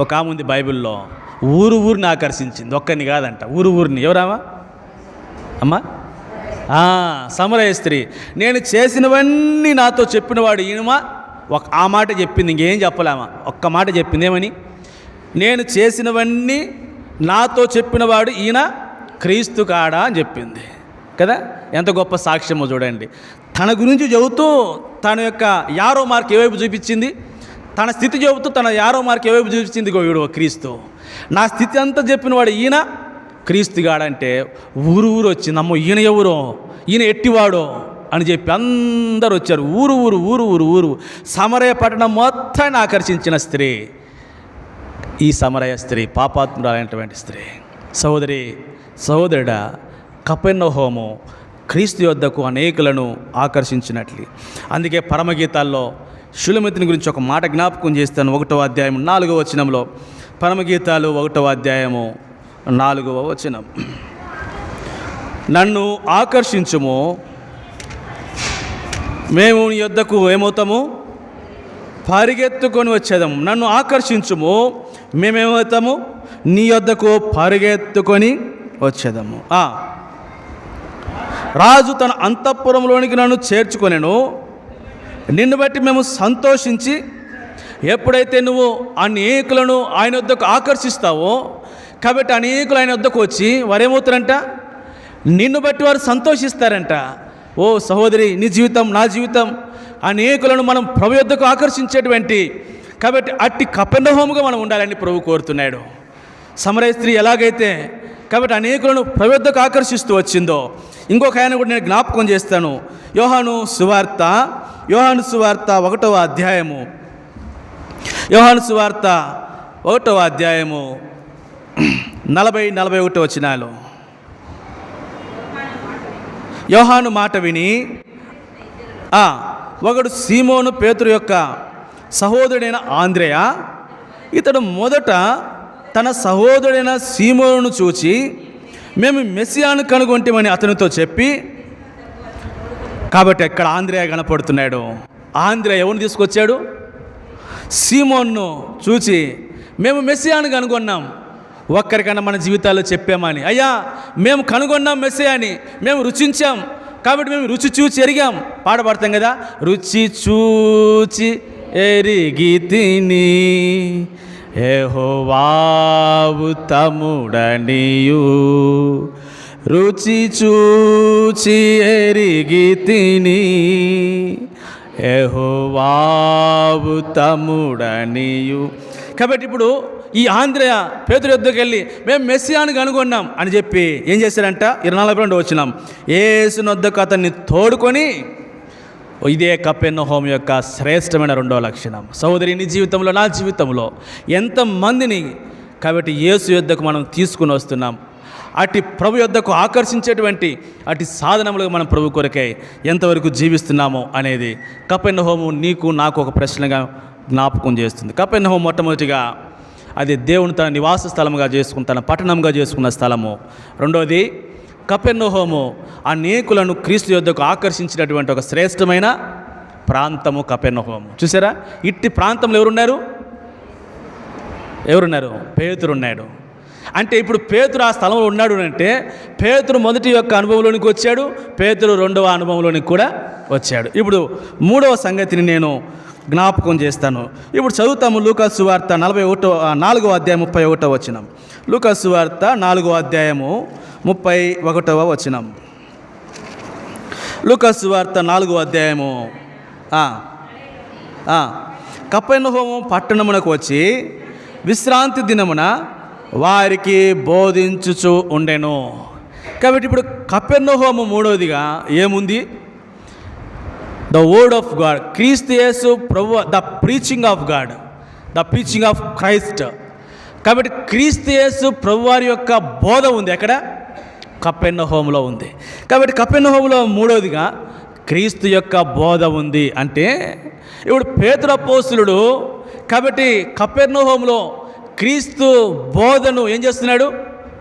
ఒక ఆమె ఉంది బైబిల్లో. ఊరిని ఆకర్షించింది, ఒక్కరిని కాదంట, ఊరిని. ఎవరామా అమ్మా? సమరయ స్త్రీ. నేను చేసినవన్నీ నాతో చెప్పినవాడు ఈయనమా. ఆ మాట చెప్పింది, ఇంకేం చెప్పలేమా. ఒక్క మాట చెప్పింది, ఏమని? నేను చేసినవన్నీ నాతో చెప్పినవాడు ఈయన క్రీస్తు కాడా అని చెప్పింది కదా. ఎంత గొప్ప సాక్ష్యమో చూడండి. తన గురించి చెబుతూ తన యొక్క యారో మార్క్ ఏవైపు చూపించింది, తన స్థితి చెబుతూ తన యారో మార్క్ ఏవైపు చూపించింది. వీడు క్రీస్తు. నా స్థితి అంతా చెప్పినవాడు ఈయన, క్రీస్తుగాడంటే ఊరు వచ్చింది. అమ్మో ఈయన ఎవరో, ఈయన ఎట్టివాడో అని చెప్పి అందరూ వచ్చారు. ఊరు సమరయ పట్టణం మొత్తాన్ని ఆకర్షించిన స్త్రీ ఈ సమరయ స్త్రీ, పాపాత్మురాలైనటువంటి స్త్రీ. సహోదరుడా, కపెర్నహూము క్రీస్తు యొద్దకు అనేకులను ఆకర్షించినట్లు. అందుకే పరమగీతాల్లో షులమితిని గురించి ఒక మాట జ్ఞాపకం చేస్తాను. 1వ అధ్యాయం 4వ వచనంలో, పరమగీతాలు 1వ అధ్యాయము 4వ వచనం, నన్ను ఆకర్షించుము, మేము నీ యొద్దకు ఏమవుతాము, పరిగెత్తుకొని వచ్చేదాము. నన్ను ఆకర్షించుము, మేమేమవుతాము, నీ యొద్దకు పరిగెత్తుకొని వచ్చేదాము. రాజు తన అంతఃపురంలోనికి నన్ను చేర్చుకొనెను, నిన్ను బట్టి మేము సంతోషించి. ఎప్పుడైతే నువ్వు అనేకులను ఆయన వద్దకు ఆకర్షిస్తావో, కాబట్టి అనేకులు ఆయన వద్దకు వచ్చి వారు ఏమవుతారంట, నిన్ను బట్టి వారు సంతోషిస్తారంట. ఓ సహోదరి, నీ జీవితం నా జీవితం అనేకులను మనం ప్రభు యొద్దకు ఆకర్షించేటువంటి, కాబట్టి అట్టి కపెర్నహూముగా మనం ఉండాలని ప్రభు కోరుతున్నాడు. సమరయ స్త్రీ ఎలాగైతే కాబట్టి అనేకులను ప్రభు యొద్దకు ఆకర్షిస్తూ వచ్చిందో, ఇంకొక ఆయన కూడా నేను జ్ఞాపకం చేస్తాను. యోహాను సువార్త 1వ అధ్యాయము, యోహాను సువార్త 1వ అధ్యాయము 40-41 వచనాలు. యోహాను మాట విని ఒకడు సీమోను పేతురు యొక్క సహోదరుడైన ఆంద్రేయ, ఇతడు మొదట తన సహోదరుడైన సీమోనును చూచి మేము మెస్సియాను కనుగొంటామని అతనితో చెప్పి. కాబట్టి ఇక్కడ ఆంద్రేయ కనపడుతున్నాడు. ఆంద్రేయ ఎవరిని తీసుకొచ్చాడు, సీమోన్ను చూచి మేము మెస్సియాను కనుగొన్నాం, ఒక్కరికన్నా మన జీవితాల్లో చెప్పామని. అయ్యా మేము కనుగొన్నాం మెస్సియాని, మేము రుచించాం, కాబట్టి మేము రుచి చూచి ఎరిగాం. పాడబడతాం కదా, రుచి చూచి ఎరిగి తిని యెహోవావు తమ్ముడనియు, రుచి చూచి ఎరిగి తిని యెహోవావు తమ్ముడనియు. కాబట్టి ఇప్పుడు ఈ ఆంద్రేయ పేతురు యొద్దకు వెళ్ళి మేము మెస్సియాను కనుగొన్నాం అని చెప్పి ఏం చేశారంట, 22 వచనం, యేసు వద్దకు అతన్ని తోడుకొని. ఇదే కపెర్నహూము యొక్క శ్రేష్టమైన 2వ లక్షణం. సహోదరి, నీ జీవితంలో నా జీవితంలో ఎంతమందిని కాబట్టి యేసు యొద్దకు మనం తీసుకుని వస్తున్నాం, అటు ప్రభు యొద్దకు ఆకర్షించేటువంటి అటు సాధనములుగా మనం ప్రభు కొరకై ఎంతవరకు జీవిస్తున్నామో అనేది కపెర్నహూము నీకు నాకు ఒక ప్రశ్నగా జ్ఞాపకం చేస్తుంది. కపెర్నహూము మొట్టమొదటిగా అది దేవుని తన నివాస స్థలముగా చేసుకుని తన పట్టణంగా చేసుకున్న స్థలము. రెండోది కపెర్నహూము అనేకులను క్రీస్తు యొద్దకు ఆకర్షించినటువంటి ఒక శ్రేష్టమైన ప్రాంతము కపెర్నహూము. చూసారా, ఇట్టి ప్రాంతంలో ఎవరున్నారు? పేతురున్నాడు. అంటే ఇప్పుడు పేతురు ఆ స్థలంలో ఉన్నాడు అంటే పేతురు మొదటి యొక్క అనుభవంలోనికి వచ్చాడు, పేతురు 2వ అనుభవంలోనికి కూడా వచ్చాడు. ఇప్పుడు 3వ సంగతిని నేను జ్ఞాపకం చేస్తాను. ఇప్పుడు చదువుతాము లూకాసు సువార్త 4వ అధ్యాయం 31వ వచనం. లూకాసు సువార్త 4వ అధ్యాయము 31వ వచనం. లూకాసు సువార్త 4వ అధ్యాయము. కపెర్నహూము పట్టణమునకు వచ్చి విశ్రాంతి దినమున వారికి బోధించుచు ఉండెను. కాబట్టి ఇప్పుడు కపెర్నహూము 3వదిగా ఏముంది, ద వర్డ్ ఆఫ్ గాడ్, క్రీస్తు యేసు ప్రభు, the preaching of God, the preaching of Christ. కాబట్టి క్రీస్తు యేసు ప్రభు వారి యొక్క బోధ ఉంది ఎక్కడ, కపెర్నహూములో ఉంది. కాబట్టి కపెర్నహూములో 3వదిగా క్రీస్తు యొక్క బోధ ఉంది. అంటే ఇప్పుడు పేతురు అపోస్తలుడు కాబట్టి కపెర్నహూములో క్రీస్తు బోధను ఏం చేస్తున్నాడు,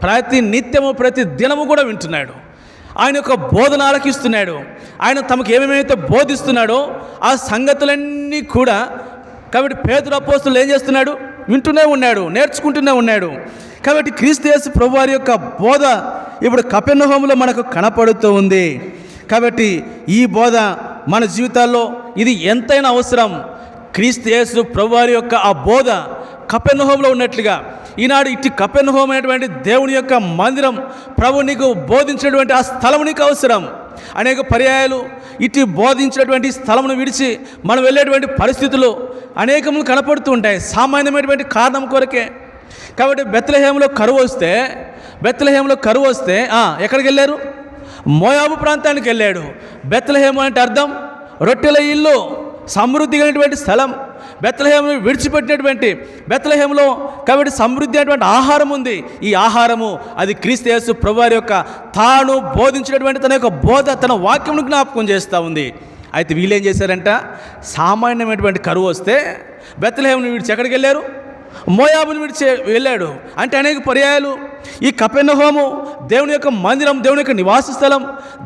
ప్రతి నిత్యము ప్రతి దినము కూడా వింటున్నాడు. ఆయన యొక్క బోధన ఆలకిస్తున్నాడు. ఆయన తమకు ఏమేమైతే బోధిస్తున్నాడో ఆ సంగతులన్నీ కూడా కాబట్టి పేతురు అపోస్తలుడు ఏం చేస్తున్నాడు, వింటూనే ఉన్నాడు, నేర్చుకుంటూనే ఉన్నాడు. కాబట్టి క్రీస్తు యేసు ప్రభు వారి యొక్క బోధ ఇప్పుడు కపెర్నహూములో మనకు కనపడుతూ ఉంది. కాబట్టి ఈ బోధ మన జీవితాల్లో ఇది ఎంతైనా అవసరం. క్రీస్తు యేసు ప్రభు వారి యొక్క ఆ బోధ కపెర్నహూములో ఉన్నట్లుగా ఈనాడు ఇటు కపెర్నహూము అనేటువంటి దేవుని యొక్క మందిరం, ప్రభు నీకు బోధించినటువంటి ఆ స్థలం నీకు అవసరం. అనేక పర్యాయాలు ఇటు బోధించినటువంటి స్థలమును విడిచి మనం వెళ్ళేటువంటి పరిస్థితులు అనేకములు కనపడుతూ ఉంటాయి. సామాన్యమైనటువంటి కారణం కొరకే కాబట్టి బెత్లెహేములో కరువు వస్తే ఎక్కడికి వెళ్ళారు? మోయాబు ప్రాంతానికి వెళ్ళాడు. బెత్లెహేము అంటే అర్థం రొట్టెల ఇల్లు, సమృద్ధి అయినటువంటి స్థలం. బెత్లెహేమును విడిచిపెట్టినటువంటి బెత్లెహేములో కాబట్టి సమృద్ధి అయినటువంటి ఆహారం ఉంది. ఈ ఆహారము అది క్రీస్తు యేసు ప్రభువారి యొక్క తాను బోధించినటువంటి తన యొక్క బోధ, తన వాక్యమును జ్ఞాపకం చేస్తూ ఉంది. అయితే వీళ్ళేం చేశారంట? సామాన్యమైనటువంటి కరువు వస్తే బెత్లెహేమును విడిచి ఎక్కడికి వెళ్ళారు? మోయాబుని విడిచి వెళ్ళాడు. అంటే అనేక పర్యాయాలు ఈ కపెర్నహూము దేవుని యొక్క మందిరం, దేవుని యొక్క నివాస స్థలం,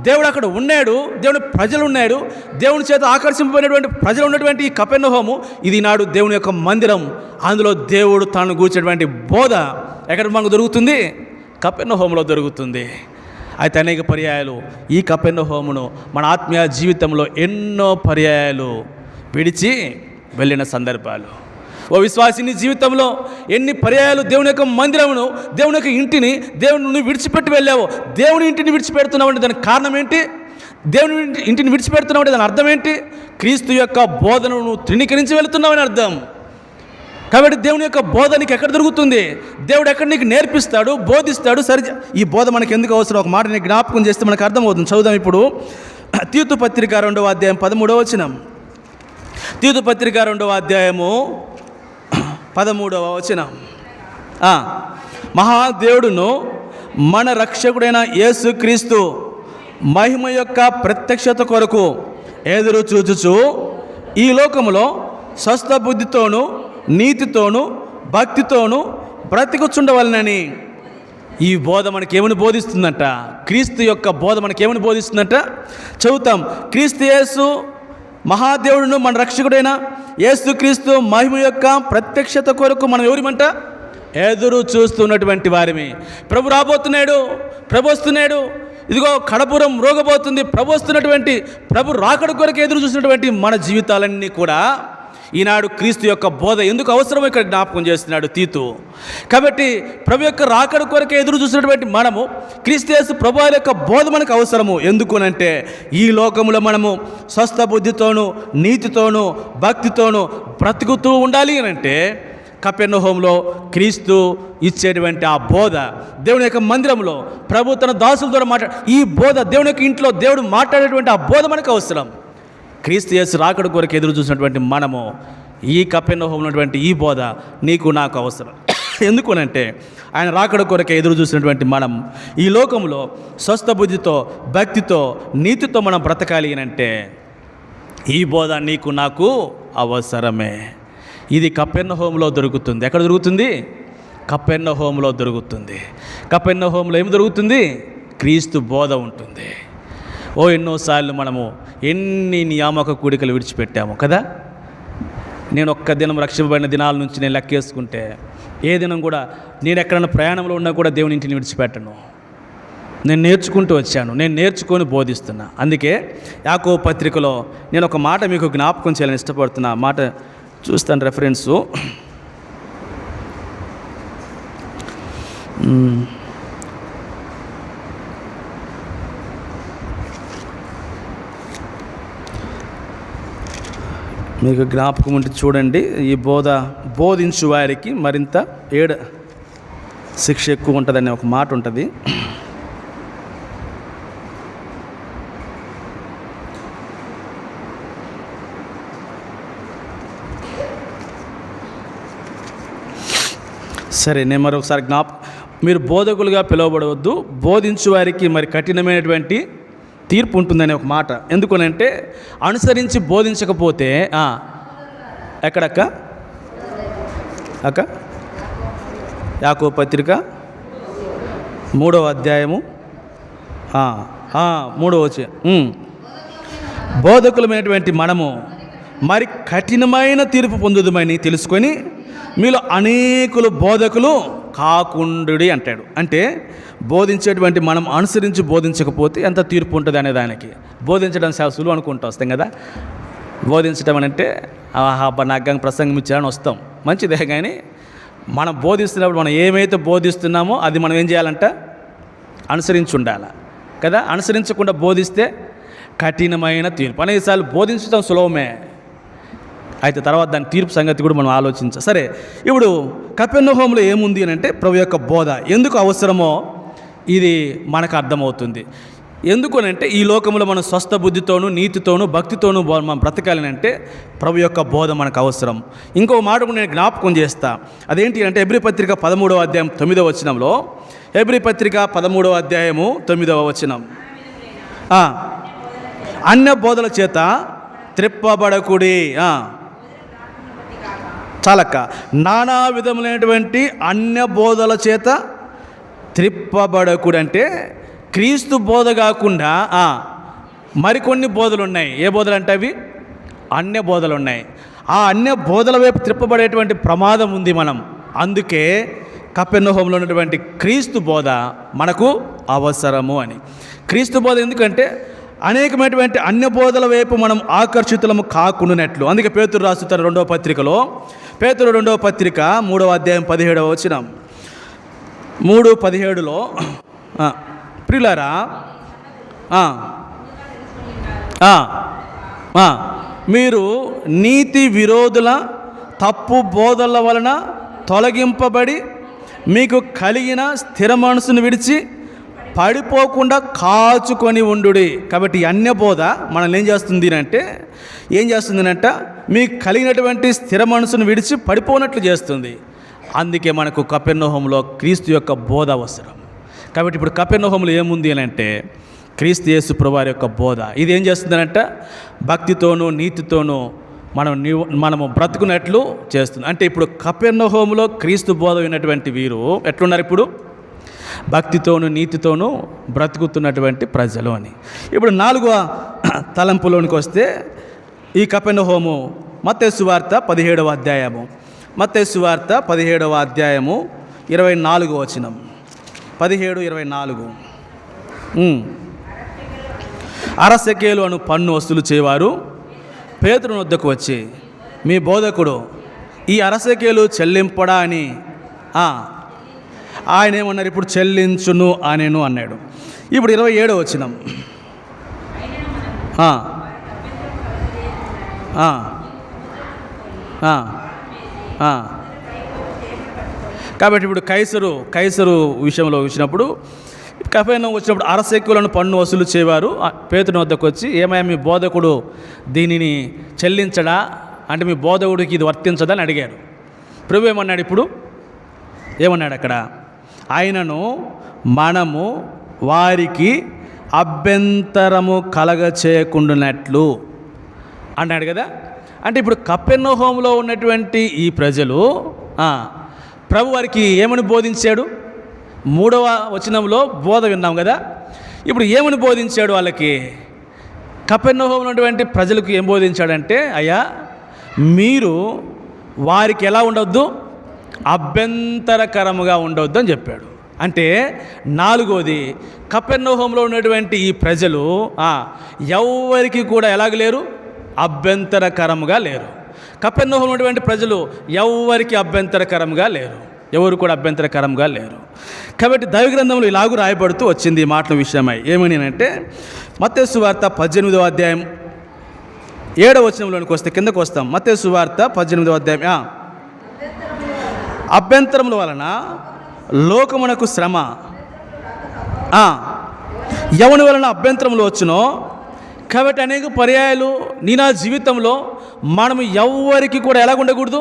దేవుడు అక్కడ ఉన్నాడు, దేవుని ప్రజలు ఉన్నాడు, దేవుని చేత ఆకర్షింపబడినటువంటి ప్రజలు ఉన్నటువంటి ఈ కపెర్నహూము ఇది నాడు దేవుని యొక్క మందిరం. అందులో దేవుడు తాను కూర్చున్నటువంటి బోధ ఎక్కడ మనకు దొరుకుతుంది? కపెర్నహూములో దొరుకుతుంది. అయితే అనేక పర్యాయాలు ఈ కపెర్నహూమును మన ఆత్మీయ జీవితంలో ఎన్నో పర్యాయాలు విడిచి వెళ్ళిన సందర్భాలు. ఓ విశ్వాసిని జీవితంలో ఎన్ని పర్యాయాలు దేవుని యొక్క మందిరమును, దేవుని యొక్క ఇంటిని దేవుని విడిచిపెట్టి వెళ్ళావో. దేవుని ఇంటిని విడిచిపెడుతున్నావు అంటే దానికి కారణం ఏంటి? దేవుని ఇంటిని విడిచిపెడుతున్నావు అంటే దాని అర్థం ఏంటి? క్రీస్తు యొక్క బోధనను తృణీకరించి వెళుతున్నావు అని అర్థం. కాబట్టి దేవుని యొక్క బోధ నీకు ఎక్కడ దొరుకుతుంది? దేవుడు ఎక్కడ నీకు నేర్పిస్తాడు, బోధిస్తాడు. సరి ఈ బోధ మనకి ఎందుకు అవసరం? ఒక మాట నీకు జ్ఞాపకం చేస్తే మనకు అర్థమవుతుంది. చదువుదాం ఇప్పుడు తీతు పత్రిక 2వ అధ్యాయం 13వ వచనం. తీతు పత్రిక 2వ అధ్యాయము 13వ వచనం. మహాదేవుడును మన రక్షకుడైన యేసుక్రీస్తు మహిమ యొక్క ప్రత్యక్షత కొరకు ఎదురు చూచుచు ఈ లోకములో స్వస్థ బుద్ధితోనూ నీతితోనూ భక్తితోనూ బ్రతికుచుండవలనని. ఈ బోధ మనకేమని బోధిస్తుందంట? క్రీస్తు యొక్క బోధ మనకేమని బోధిస్తుందంట? చదువుతాం. క్రీస్తు యేసు మహాదేవుడును మన రక్షకుడైన యేసుక్రీస్తు మహిమ యొక్క ప్రత్యక్షత కొరకు మనం ఎవరిమంట? ఎదురు చూస్తున్నటువంటి వారిని. ప్రభు రాబోతున్నాడు, ప్రభు వస్తున్నాడు, ఇదిగో కడపురం రోగబోతుంది, ప్రభు వస్తున్నటువంటి ప్రభు రాకడ కొరకు ఎదురు చూసినటువంటి మన జీవితాలన్నీ కూడా ఈనాడు క్రీస్తు యొక్క బోధ ఎందుకు అవసరమో ఇక్కడ జ్ఞాపకం చేస్తున్నాడు తీతు. కాబట్టి ప్రభు యొక్క రాకడ కొరకు ఎదురు చూసినటువంటి మనము క్రీస్తు యేసు ప్రభువు యొక్క బోధ మనకు అవసరము. ఎందుకునంటే ఈ లోకంలో మనము స్వస్థ బుద్ధితోనూ నీతితోనూ భక్తితోనూ బ్రతుకుతూ ఉండాలి అని అంటే కపెర్నహూములో క్రీస్తు ఇచ్చేటువంటి ఆ బోధ, దేవుని యొక్క మందిరంలో ప్రభు తన దాసుల ద్వారా ఈ బోధ, దేవుని యొక్క ఇంట్లో దేవుడు మాట్లాడేటువంటి ఆ బోధ మనకు అవసరం. క్రీస్తు యేసు రాకడ కొరకు ఎదురు చూసినటువంటి మనము ఈ కపెర్నహూములో ఉన్నటువంటి ఈ బోధ నీకు నాకు అవసరం. ఎందుకునంటే ఆయన రాకడ కొరకు ఎదురు చూసినటువంటి మనం ఈ లోకంలో స్వస్థ బుద్ధితో భక్తితో నీతితో మనం బ్రతకాలి అని అంటే ఈ బోధ నీకు నాకు అవసరమే. ఇది కపెర్నహూములో దొరుకుతుంది. ఎక్కడ దొరుకుతుంది? కపెర్నహూములో దొరుకుతుంది. కపెర్నహూములో ఏమి దొరుకుతుంది? క్రీస్తు బోధ ఉంటుంది. ఎన్నోసార్లు మనము ఎన్ని నియామక కూడికలు విడిచిపెట్టాము కదా. నేను ఒక్క దినం రక్షింపబడిన దినాల నుంచి నేను లెక్కేసుకుంటే ఏ దినం కూడా నేను ఎక్కడైనా ప్రయాణంలో ఉన్నా కూడా దేవుని ఇంటిని విడిచిపెట్టను. నేను నేర్చుకుంటూ వచ్చాను, నేను నేర్చుకొని బోధిస్తున్నా. అందుకే యాకోబు పత్రికలో నేను ఒక మాట మీకు జ్ఞాపకం చేయాలని ఇష్టపడుతున్నా. మాట చూస్తాను రెఫరెన్సు. మీకు జ్ఞాపకం ఉంటే చూడండి. ఈ బోధించు వారికి మరింత శిక్ష ఎక్కువ ఉంటుందని ఒక మాట ఉంటుంది. సరే, నేను మరొకసారి మీరు బోధకులుగా పిలువబడవద్దు, బోధించు వారికి మరి కఠినమైనటువంటి తీర్పు ఉంటుందనే ఒక మాట. ఎందుకనంటే అనుసరించి బోధించకపోతే ఎక్కడక్క యాకోబు పత్రిక 3వ అధ్యాయము 3వ వచనం. బోధకులమైనటువంటి మనము మరి కఠినమైన తీర్పు పొందుదమని తెలుసుకొని మీలో అనేకులు బోధకులు కాకుండుడి అంటాడు. అంటే బోధించేటువంటి మనం అనుసరించి బోధించకపోతే ఎంత తీర్పు ఉంటుంది అనే దానికి. బోధించడం సులువు అనుకుంటూ వస్తాం కదా. బోధించడం అని అంటే నాకు ప్రసంగం ఇచ్చారని వస్తాం, మంచిదే. కానీ మనం బోధిస్తున్నప్పుడు మనం ఏమైతే బోధిస్తున్నామో అది మనం ఏం చేయాలంట? అనుసరించి ఉండాలి కదా. అనుసరించకుండా బోధిస్తే కఠినమైన తీర్పు. అనేకసార్లు బోధించడం సులభమే, అయితే తర్వాత దాని తీర్పు సంగతి కూడా మనం ఆలోచించాలి. సరే, ఇప్పుడు కపెర్నహూములో ఏముంది అని అంటే ప్రభు యొక్క బోధ ఎందుకు అవసరమో ఇది మనకు అర్థమవుతుంది. ఎందుకు అని అంటే ఈ లోకంలో మనం స్వస్థ బుద్ధితోనూ నీతితోనూ భక్తితోనూ మనం బ్రతకాలి అంటే ప్రభు యొక్క బోధ మనకు అవసరం. ఇంకో మాట కూడా నేను జ్ఞాపకం చేస్తా. అదేంటి అంటే హెబ్రీ పత్రిక 13వ అధ్యాయం 9వ వచనంలో, హెబ్రీ పత్రిక 13వ అధ్యాయము 9వ వచనం, అన్య బోధల చేత త్రిప్పబడకుడి, చాలక్క నానా విధములైనటువంటి అన్య బోధల చేత త్రిప్పబడకుడు అంటే క్రీస్తు బోధ కాకుండా మరికొన్ని బోధలు ఉన్నాయి. ఏ బోధలు అంటే అవి అన్య బోధలు ఉన్నాయి. ఆ అన్య బోధల వైపు త్రిప్పబడేటువంటి ప్రమాదం ఉంది మనం. అందుకే కపెర్నహూములో ఉన్నటువంటి క్రీస్తు బోధ మనకు అవసరము అని. క్రీస్తు బోధ ఎందుకంటే అనేకమైనటువంటి అన్య బోధల వైపు మనం ఆకర్షితులము కాకుండానట్లు. అందుకే పేతురు రాస్తున్న 2వ పత్రికలో, పేతురు 2వ పత్రిక 3వ అధ్యాయం 17వ వచనం, 3:17లో, ప్రియులారా మీరు నీతి విరోధుల తప్పు బోధల వలన తొలగింపబడి మీకు కలిగిన స్థిర మనసును విడిచి పడిపోకుండా కాచుకొని ఉండుడి. కాబట్టి అన్య బోధ మనల్ని ఏం చేస్తుంది అంటే మీకు కలిగినటువంటి స్థిర మనసును విడిచి పడిపోనట్లు చేస్తుంది. అందుకే మనకు కపెర్నహూములో క్రీస్తు యొక్క బోధ అవసరం. కాబట్టి ఇప్పుడు కపెర్నహూములో ఏముంది అని అంటే క్రీస్తు యేసు ప్రభువారి యొక్క బోధ. ఇది ఏం చేస్తుందనంట భక్తితోనూ నీతితోనూ మనము బ్రతుకున్నట్లు చేస్తుంది. అంటే ఇప్పుడు కపెర్నహూములో క్రీస్తు బోధ విన్నటువంటి వీరు ఎట్లున్నారు? ఇప్పుడు భక్తితోనూ నీతితోనూ బ్రతుకుతున్నటువంటి ప్రజలు అని. ఇప్పుడు 4వ తలంపులోనికి వస్తే ఈ కపెర్నహూము మత్తయి సువార్త 17వ అధ్యాయము, మత్తయి సువార్త 17వ అధ్యాయము 24వ వచనం, 17:24, అరసెకేలు అను పన్ను వసూలు చేయవారు పేతురు వద్దకు వచ్చి, మీ బోధకుడు ఈ అరసెకేలు చెల్లింపడా అని ఆయన ఏమన్నారు? ఇప్పుడు చెల్లించును అనేను అన్నాడు. ఇప్పుడు 27వ వచనం, కాబట్టి ఇప్పుడు కైసరు విషయంలో వచ్చినప్పుడు కపెర్నహూము వచ్చినప్పుడు అరసెక్కులను పన్ను వసూలు చేయవారు పేతురు వద్దకు వచ్చి, ఏమయ్యా మీ బోధకుడు దీనిని చెల్లించడా అంటే మీ బోధకుడికి ఇది వర్తించదని అడిగారు. ప్రభు ఏమన్నాడు? ఇప్పుడు ఏమన్నాడు అక్కడ? ఆయనను మనము వారికి అభ్యంతరము కలగ చేయకుండానట్లు అన్నాడు కదా. అంటే ఇప్పుడు కపెర్నహూములో ఉన్నటువంటి ఈ ప్రజలు ప్రభు వారికి ఏమని బోధించాడు? 3వ వచనంలో బోధ విన్నాం కదా. ఇప్పుడు ఏమని బోధించాడు వాళ్ళకి? కపెర్నహూములో ఉన్నటువంటి ప్రజలకు ఏం బోధించాడంటే, అయ్యా మీరు వారికి ఎలా ఉండొద్దు? అభ్యంతరకరముగా ఉండొద్దు అని చెప్పాడు. అంటే 4వది, కపెర్నహూములో ఉన్నటువంటి ఈ ప్రజలు ఎవరికి కూడా ఎలాగ లేరు? అభ్యంతరకరముగా లేరు. కపెర్నహూములో ఉన్నటువంటి ప్రజలు ఎవరికి అభ్యంతరకరంగా లేరు, ఎవరు కూడా అభ్యంతరకరంగా లేరు. కాబట్టి దైవ గ్రంథంలో ఇలాగూ రాయబడుతూ వచ్చింది ఈ మాటల విషయమై. ఏమని అంటే మత్తయి సువార్త 18వ అధ్యాయం 7వ వచనంలోనికి వస్తే కిందకు వస్తాం. మత్తయి సువార్త 18వ అధ్యాయం, అభ్యంతరముల వలన లోకమునకు శ్రమ, ఎవని వలన అభ్యంతరములు వచ్చునో. కాబట్టి అనేక పర్యాయాలు నా జీవితంలో మనం ఎవరికి కూడా ఎలాగ ఉండకూడదు?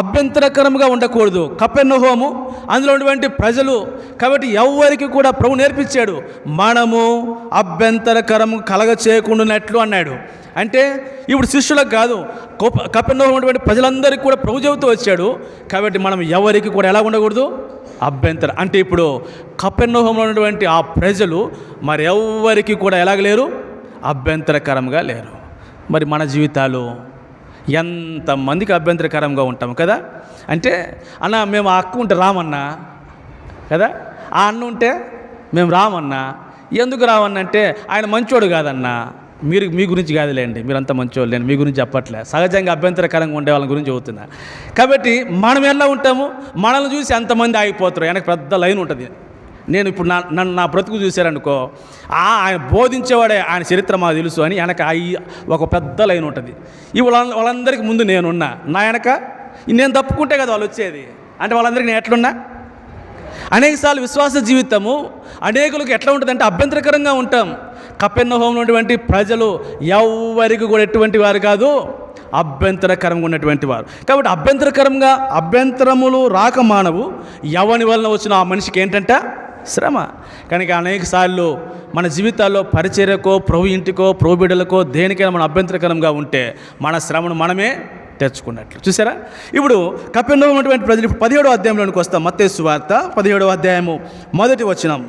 అభ్యంతరకరంగా ఉండకూడదు. కపెర్నహూము అందులో ఉన్నటువంటి ప్రజలు కాబట్టి ఎవరికి కూడా ప్రభు నేర్పించాడు, మనము అభ్యంతరకరం కలగ చేయకుండానట్లు అన్నాడు. అంటే ఇప్పుడు శిష్యులకు కాదు, కపెర్నహూము ఉన్నటువంటి ప్రజలందరికీ కూడా ప్రభు చెబుతూ వచ్చాడు. కాబట్టి మనం ఎవరికి కూడా ఎలా ఉండకూడదు? అభ్యంతరం. అంటే ఇప్పుడు కపెర్నహూములో ఉన్నటువంటి ఆ ప్రజలు మరి ఎవరికి కూడా ఎలాగ లేరు? అభ్యంతరకరంగా లేరు. మరి మన జీవితాలు ఎంతమందికి అభ్యంతరకరంగా ఉంటాం కదా. అంటే అన్న మేము ఆ అక్క ఉంటే రామన్నా కదా, ఆ అన్న ఉంటే మేము రామన్నా. ఎందుకు రావన్నంటే ఆయన మంచోడు కాదన్నా. మీ గురించి కాదులేండి, మీరంతా మంచోళ్ళు లేండి, మీ గురించి చెప్పట్లే, సహజంగా అభ్యంతరకరంగా ఉండే వాళ్ళ గురించి చెబుతున్నా. కాబట్టి మనం ఎలా ఉంటాము? మనల్ని చూసి ఎంతమంది ఆగిపోతారు, వెనక పెద్ద లైన్ ఉంటుంది. నేను ఇప్పుడు నా బ్రతుకు చూశారనుకో, ఆయన బోధించేవాడే, ఆయన చరిత్ర మాకు తెలుసు అని వెనక ఒక పెద్ద లైన్ ఉంటుంది. వాళ్ళందరికీ ముందు నేనున్నా, నా వెనక నేను తప్పుకుంటే కదా వాళ్ళు వచ్చేది. అంటే వాళ్ళందరికీ నేను ఎట్లున్నా? అనేకసార్లు విశ్వాస జీవితము అనేకులకు ఎట్లా ఉంటుందంటే అభ్యంతరకరంగా ఉంటాం. కపెర్నహూములో ఉన్నటువంటి ప్రజలు ఎవరికి కూడా ఎటువంటి వారు కాదు, అభ్యంతరకరంగా ఉన్నటువంటి వారు. కాబట్టి అభ్యంతరములు రాక మానవు. ఎవని వలన వచ్చిన ఆ మనిషికి ఏంటంట? శ్రమ. కనుక అనేక సార్లు మన జీవితాల్లో పరిచర్యకో, ప్రభు ఇంటికో, ప్రభు బిడ్డలకో దేనికైనా మన అభ్యంతరకరంగా ఉంటే మన శ్రమను మనమే తెచ్చుకున్నట్లు. చూసారా? ఇప్పుడు కపెర్నహూము ఉన్నటువంటి ప్రజలు ఇప్పుడు 17వ అధ్యాయంలోనికి వస్తాం. మత్తయి సువార్త 17వ అధ్యాయము 1వ వచనం.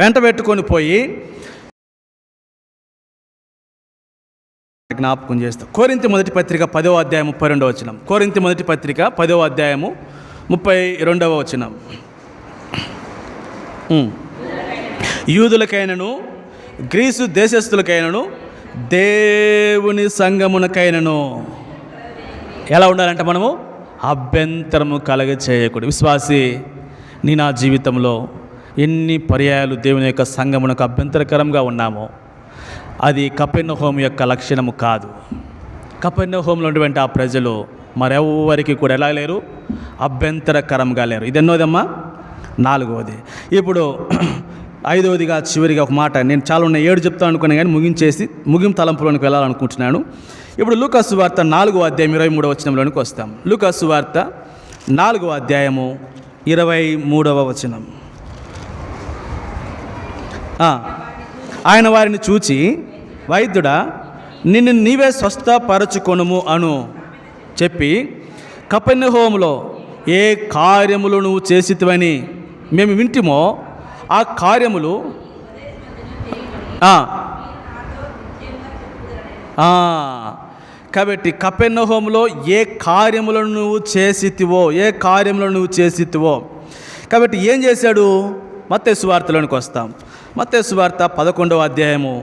వెంట పెట్టుకొని పోయి జ్ఞాపకం చేస్తాం. కొరింథీ మొదటి పత్రిక 10వ అధ్యాయం 32వ వచనం. కొరింథీ మొదటి పత్రిక 10వ అధ్యాయము 32వ వచనం. యూదులకైనను గ్రీసు దేశస్థులకైనను దేవుని సంఘమునకైనను ఎలా ఉండాలంటే మనము అభ్యంతరము కలగ చేయకూడదు. విశ్వాసి, నా జీవితంలో ఎన్ని పర్యాయాలు దేవుని యొక్క సంఘమునకు అభ్యంతరకరంగా ఉన్నామో అది కపెర్నహూము యొక్క లక్షణము కాదు. కపెర్నహూములో ఉన్నటువంటి ఆ ప్రజలు మరెవరికి కూడా ఎలా లేరు? అభ్యంతరకరంగా లేరు. ఇది ఎన్నోదమ్మా? 4వది. ఇప్పుడు 5వదిగా చివరిగా ఒక మాట, నేను చాలా ఉన్నాయి 7 చెప్తాను అనుకున్నాను కానీ ముగింపు తలంపులోనికి వెళ్ళాలనుకుంటున్నాను. ఇప్పుడు లూకా సువార్త 4వ అధ్యాయం 23వ వచనంలోనికి వస్తాం. లూకా సువార్త 4వ అధ్యాయము 23వ వచనం. ఆయన వారిని చూచి, వైద్యుడా, నిన్ను నీవే స్వస్థపరచుకొనుము అను చెప్పి, కపెర్నహూములో ఏ కార్యములు నువ్వు చేసితివని మేము వింటిమో ఆ కార్యములు కాబట్టి కపెర్నహూములో ఏ కార్యములను నువ్వు చేసితివో కాబట్టి ఏం చేశాడు? మత్తయి సువార్తలోనికి వస్తాం. మత్తయి సువార్త 11వ అధ్యాయము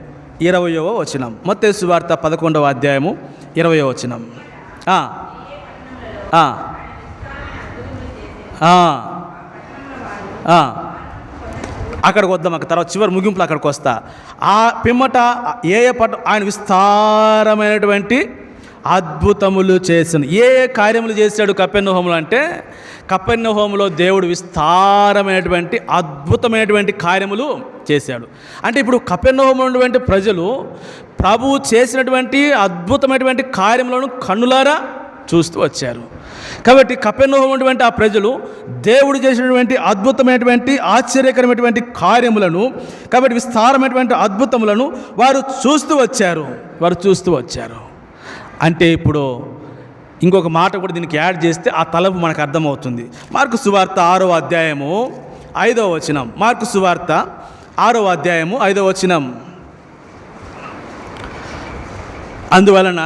20వ వచనం. మత్తయి సువార్త 11వ అధ్యాయము 20వ వచనం. అక్కడికి వద్దాం. తర్వాత చివరి ముగింపులు అక్కడికి వస్తా. ఆ పిమ్మట ఆయన విస్తారమైనటువంటి అద్భుతములు చేసిన ఏ కార్యములు చేశాడు కపెర్నహూములో అంటే, కపెర్నహూములో దేవుడు విస్తారమైనటువంటి అద్భుతమైనటువంటి కార్యములు చేశాడు. అంటే ఇప్పుడు కపెర్నహూములో ఉన్నటువంటి ప్రజలు ప్రభువు చేసినటువంటి అద్భుతమైనటువంటి కార్యములను కన్నులారా చూస్తూ వచ్చారు. కాబట్టి కపెర్నహూములో ఉన్నటువంటి ఆ ప్రజలు దేవుడు చేసినటువంటి అద్భుతమైనటువంటి ఆశ్చర్యకరమైనటువంటి కార్యములను, కాబట్టి విస్తారమైనటువంటి అద్భుతములను వారు చూస్తూ వచ్చారు. అంటే ఇప్పుడు ఇంకొక మాట కూడా దీనికి యాడ్ చేస్తే ఆ తలపు మనకు అర్థమవుతుంది. మార్కు సువార్త 6వ అధ్యాయము 5వ వచనం. మార్కు సువార్త 6వ అధ్యాయము 5వ వచనం. అందువలన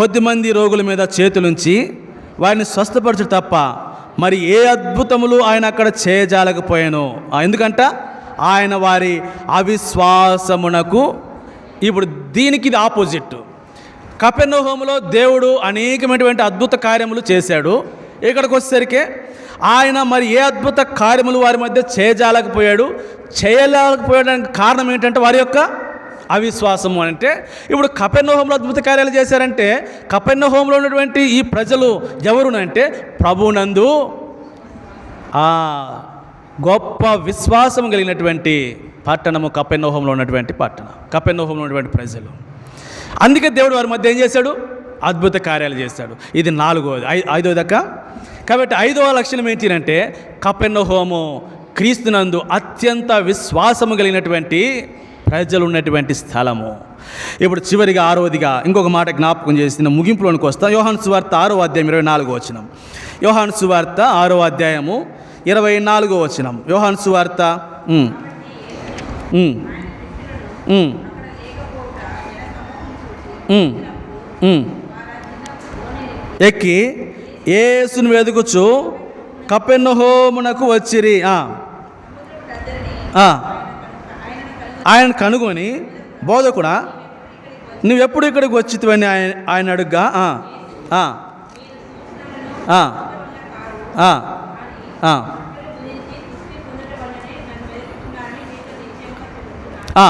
కొద్దిమంది రోగుల మీద చేతులుంచి వారిని స్వస్థపరచు తప్ప మరి ఏ అద్భుతములు ఆయన అక్కడ చేయజాలకపోయాను. ఎందుకంట ఆయన వారి అవిశ్వాసమునకు. ఇప్పుడు దీనికి ఇది ఆపోజిట్. కపెర్నహూములో దేవుడు అనేకమైనటువంటి అద్భుత కార్యములు చేశాడు. ఇక్కడికి వచ్చేసరికి ఆయన మరి ఏ అద్భుత కార్యములు వారి మధ్య చేయలేకపోయడానికి కారణం ఏంటంటే వారి యొక్క అవిశ్వాసము. అంటే ఇప్పుడు కపెర్నహూములో అద్భుత కార్యాలు చేశారంటే కపెర్నహూములో ఉన్నటువంటి ఈ ప్రజలు ఎవరునంటే ప్రభువునందు గొప్ప విశ్వాసం కలిగినటువంటి పట్టణము కపెర్నహూములో ఉన్నటువంటి పట్టణం, కపెర్నహూములో ఉన్నటువంటి ప్రజలు. అందుకే దేవుడు వారి మధ్య ఏం చేశాడు? అద్భుత కార్యాలు చేశాడు. ఇది 4వది. 5వది అక్క. కాబట్టి 5వ లక్షణం ఏంటంటే కపెర్నహూము క్రీస్తునందు అత్యంత విశ్వాసము కలిగినటువంటి ప్రజలు ఉన్నటువంటి స్థలము. ఇప్పుడు చివరిగా 6వదిగా ఇంకొక మాట జ్ఞాపకం చేసిన ముగింపులోనికి వస్తాం. యోహాను సువార్త 6వ అధ్యాయం 24వ వచనం. యోహాను సువార్త 6వ అధ్యాయము 24వ వచనం. యోహాను సువార్త ఎక్కి యేసును వెదుకుచు కపెర్నహూమునకు వచ్చిరి. ఆయన కనుగొని, బోధకుడా, నువ్వెప్పుడు ఇక్కడికి వచ్చితివని ఆయన అడుగ్గా, ఆ, ఆ, ఆ, ఆ.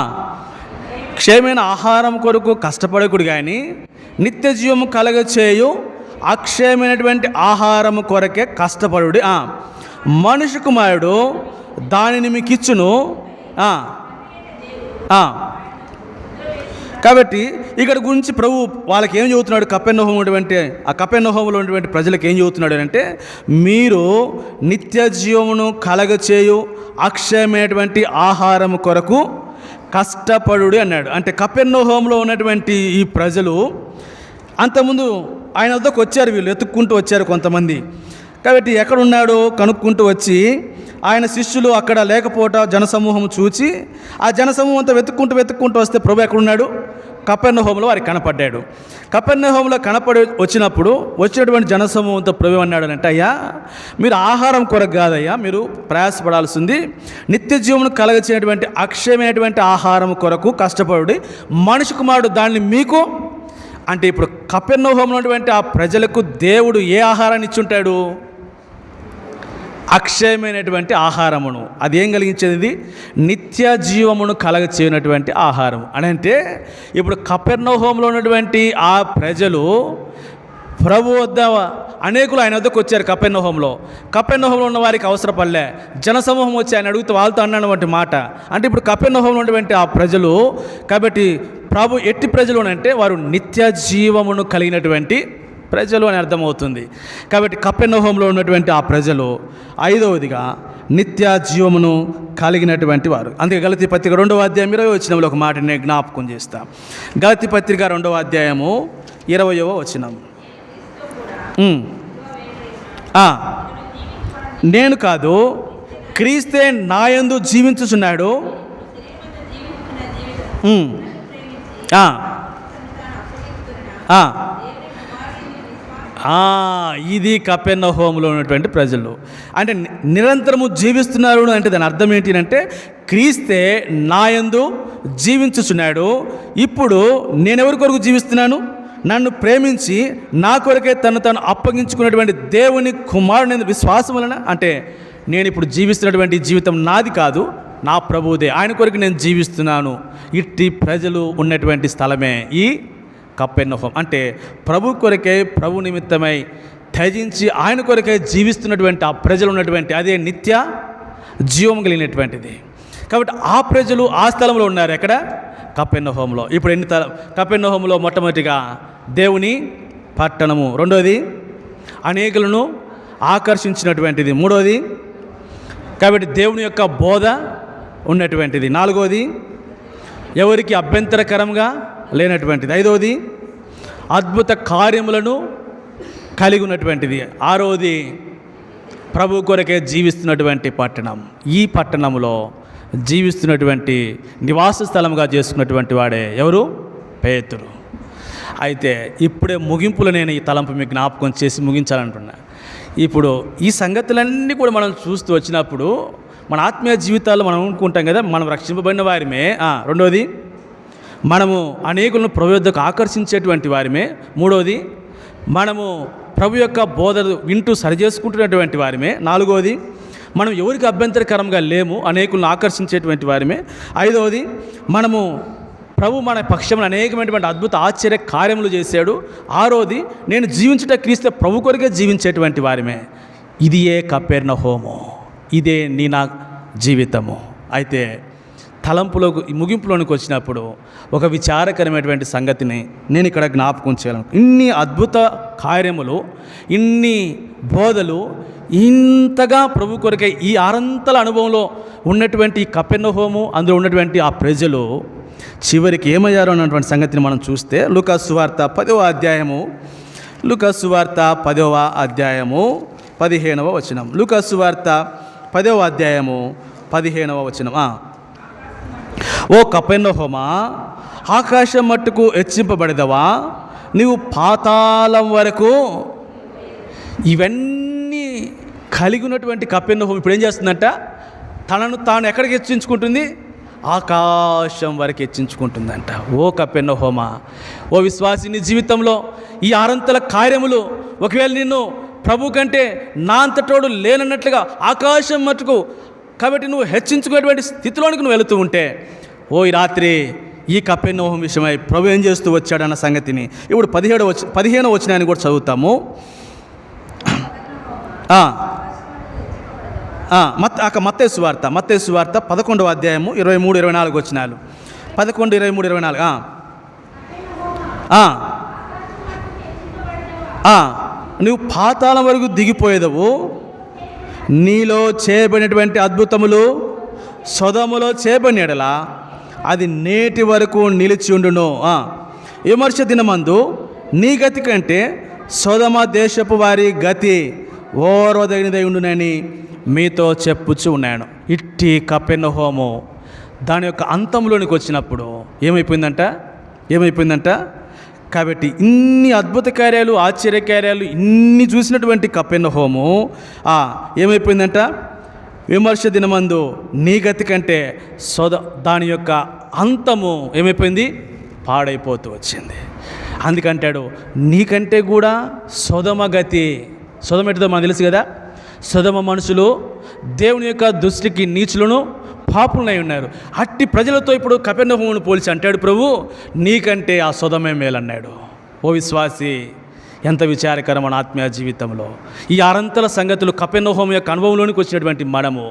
క్షయమైన ఆహారం కొరకు కష్టపడకుడు కానీ నిత్య జీవము కలగచేయు అక్షయమైనటువంటి ఆహారము కొరకే కష్టపడుడి. మనుష్య కుమారుడు దానిని మీకు ఇచ్చును. కాబట్టి ఇక్కడ గురించి ప్రభు వాళ్ళకి ఏం చెబుతున్నాడు, కపెర్నహూము ఉన్నటువంటి ఆ కపెర్నహూములో ఉన్నటువంటి ప్రజలకు ఏం చెబుతున్నాడు అంటే, మీరు నిత్య జీవమును కలగచేయు అక్షయమైనటువంటి ఆహారము కొరకు కష్టపడుడి అన్నాడు. అంటే కపెర్నహూములో ఉన్నటువంటి ఈ ప్రజలు అంతకుముందు ఆయన వద్దకు వచ్చారు, వీళ్ళు ఎత్తుక్కుంటూ వచ్చారు కొంతమంది. కాబట్టి ఎక్కడున్నాడో కనుక్కుంటూ వచ్చి ఆయన శిష్యులు అక్కడ లేకపోవట జనసమూహం చూచి ఆ జనసమూహం అంతా వెతుక్కుంటూ వస్తే ప్రభు ఎక్కడున్నాడు, కపెర్నహూములో వారికి కనపడ్డాడు. కపెర్నహూములో వచ్చినటువంటి జనసమూహంతో ప్రభు అన్నాడు అంటే, అయ్యా మీరు ఆహారం కొరకు కాదయ్యా మీరు ప్రయాసపడాల్సింది, నిత్య జీవమును కలగచేటువంటి అక్షయమైనటువంటి ఆహారం కొరకు కష్టపడి మనిషి కుమారుడు దాన్ని మీకు. అంటే ఇప్పుడు కపెర్నహూములో ఉన్నటువంటి ఆ ప్రజలకు దేవుడు ఏ ఆహారాన్ని ఇచ్చుంటాడు, అక్షయమైనటువంటి ఆహారమును. అది ఏం కలిగించేది, నిత్య జీవమును కలగచేయనటువంటి ఆహారం అని. అంటే ఇప్పుడు కపెర్నహూములో ఉన్నటువంటి ఆ ప్రజలు ప్రభు వద్ద అనేకులు ఆయన వద్దకు వచ్చారు. కపెర్నహూములో ఉన్న వారికి అవసరపడలే, జనసమూహం వచ్చి ఆయన అడుగుతూ వాళ్ళతో అన్నటువంటి మాట. అంటే ఇప్పుడు కపెర్నహూములో ఉన్నటువంటి ఆ ప్రజలు, కాబట్టి ప్రభు ఎట్టి ప్రజలు అంటే వారు నిత్య జీవమును కలిగినటువంటి ప్రజలు అని అర్థమవుతుంది. కాబట్టి కపెర్నహూములో ఉన్నటువంటి ఆ ప్రజలు, ఐదవదిగా నిత్య జీవమును కలిగినటువంటి వారు. అందుకే గలతీ పత్రిక 2వ అధ్యాయం 20వ వచనంలో ఒక మాట నేను జ్ఞాపకం చేస్తాను. గలతీ పత్రిక 2వ అధ్యాయము 20వ వచనం. నేను కాదు, క్రీస్తే నాయందు జీవించుచున్నాడు. ఇది కపెర్నహూములో ఉన్నటువంటి ప్రజలు. అంటే నిరంతరము జీవిస్తున్నారు అంటే దాని అర్థం ఏంటి అంటే, క్రీస్తే నాయందు జీవించుచున్నాడు. ఇప్పుడు నేనెవరి కొరకు జీవిస్తున్నాను, నన్ను ప్రేమించి నా కొరకే తను అప్పగించుకున్నటువంటి దేవుని కుమారుని విశ్వాసం వలన. అంటే నేను ఇప్పుడు జీవిస్తున్నటువంటి జీవితం నాది కాదు, నా ప్రభువుదే, ఆయన కొరకు నేను జీవిస్తున్నాను. ఇట్టి ప్రజలు ఉన్నటువంటి స్థలమే ఈ కపెర్నహూము. అంటే ప్రభు కొరకే, ప్రభు నిమిత్తమై త్యజించి ఆయన కొరకే జీవిస్తున్నటువంటి ఆ ప్రజలు ఉన్నటువంటి అదే నిత్య జీవం కలిగినటువంటిది. కాబట్టి ఆ ప్రజలు ఆ స్థలంలో ఉన్నారు. ఎక్కడ, కపెర్నహూములో. ఇప్పుడు కపెర్నహూములో మొట్టమొదటిగా దేవుని పట్టణము, రెండోది అనేకులను ఆకర్షించినటువంటిది, మూడోది కాబట్టి దేవుని యొక్క బోధ ఉన్నటువంటిది, నాలుగోది ఎవరికి అభ్యంతరకరంగా లేనటువంటిది, ఐదవది అద్భుత కార్యములను కలిగి ఉన్నటువంటిది, ఆరవది ప్రభు కొరకే జీవిస్తున్నటువంటి పట్టణం. ఈ పట్టణంలో జీవిస్తున్నటువంటి నివాస స్థలంగా చేసుకున్నటువంటి వాడే ఎవరు, పేతురు. అయితే ఇప్పుడే ముగింపులో నేను ఈ తలంపు మీకు జ్ఞాపకం చేసి ముగించాలంటున్నా. ఇప్పుడు ఈ సంగతులన్నీ కూడా మనం చూస్తూ వచ్చినప్పుడు మన ఆత్మీయ జీవితాల్లో మనం అనుకుంటాం కదా, మనం రక్షింపబడిన వారిమే. రెండోది మనము అనేకులను ప్రభు యొద్దకు ఆకర్షించేటువంటి వారిమే. మూడోది మనము ప్రభు యొక్క బోధలు వింటూ సరిచేసుకుంటున్నటువంటి వారిమే. నాలుగోది మనం ఎవరికి అభ్యంతరకరంగా లేము, అనేకులను ఆకర్షించేటువంటి వారిమే. ఐదవది మనము ప్రభు మన పక్షంలో అనేకమైనటువంటి అద్భుత ఆశ్చర్య కార్యములు చేశాడు. ఆరోది నేను జీవించుట క్రీస్తు ప్రభు కొరకే జీవించేటువంటి వారిమే. ఇది ఏ కపెర్నహూము, ఇదే నీ నా జీవితము. అయితే ముగింపులోనికి వచ్చినప్పుడు ఒక విచారకరమైనటువంటి సంగతిని నేను ఇక్కడ జ్ఞాపకం చేయాలను. ఇన్ని అద్భుత కార్యములు, ఇన్ని బోధలు, ఇంతగా ప్రభు కొరకే ఈ ఆరంతల అనుభవంలో ఉన్నటువంటి కపెర్నహూము, అందులో ఉన్నటువంటి ఆ ప్రజలు చివరికి ఏమయ్యారు అన్నటువంటి సంగతిని మనం చూస్తే లూకాసు సువార్త 10వ అధ్యాయము, లూకాసు సువార్త 10వ అధ్యాయము 15వ వచనం. లూకాసు సువార్త 10వ అధ్యాయము 15వ వచనం. ఓ కపెర్నహూమా, ఆకాశం మట్టుకు హెచ్చింపబడదవా, నీవు పాతాళం వరకు. ఇవన్నీ కలిగి ఉన్నటువంటి కపెర్నహూము ఇప్పుడు ఏం చేస్తుందంట, తనను తాను ఎక్కడికి హెచ్చించుకుంటుంది, ఆకాశం వరకు హెచ్చించుకుంటుందంట. ఓ కపెర్నహూమా, ఓ విశ్వాసిని జీవితంలో ఈ ఆరంతల కార్యములు ఒకవేళ నిన్ను ప్రభు కంటే నా అంతటోడు లేనన్నట్లుగా ఆకాశం మటుకు కాబట్టి నువ్వు హెచ్చించుకునేటువంటి స్థితిలోనికి నువ్వు వెళుతూ ఉంటే ఈ రాత్రి ఈ కపెర్నహూము విషయమై ప్రభు ఏం చేస్తూ వచ్చాడన్న సంగతిని ఇప్పుడు 15వ వచనాన్ని కూడా చదువుతాము. మత్తయి సువార్త 11వ అధ్యాయము 23-24 వచనాలు. 11, 23, 24. నువ్వు పాతాళం వరకు దిగిపోయేదవు, నీలో చేయబడినటువంటి అద్భుతములు సొదొమలో చేయబడినలా అది నేటి వరకు నిలిచి ఉండును. విమర్శ దినమందు నీ గతి కంటే సొదొమ దేశపు వారి గతి ఓర్వదగినదై ఉండునని మీతో చెప్పుచు ఉన్నాను. ఇట్టి కపెర్నహూము దాని యొక్క అంతంలోనికి వచ్చినప్పుడు ఏమైపోయిందంట కాబట్టి ఇన్ని అద్భుత కార్యాలు, ఆశ్చర్యకార్యాలు ఇన్ని చూసినటువంటి కపెర్నహూము ఏమైపోయిందంట? విమర్శ దినమందు నీ గతి కంటే దాని యొక్క అంతము ఏమైపోయింది? పాడైపోతూ వచ్చింది. అందుకంటాడు నీకంటే కూడా సొదొమ గతి. సొదొమ ఏంటిదో మనకు తెలుసు కదా. సొదొమ మనుషులు దేవుని యొక్క దృష్టికి నీచులను పాపులనై ఉన్నారు. అట్టి ప్రజలతో ఇప్పుడు కపెర్నహూమును పోల్చి అంటాడు ప్రభు, నీకంటే ఆ సొదొమే మేలన్నాడు. ఓ విశ్వాసి, ఎంత విచారకరం మన ఆత్మీయ జీవితంలో ఈ ఆరంతల సంగతులు కపెర్నహూము యొక్క అనుభవంలోనికి వచ్చినటువంటి మనము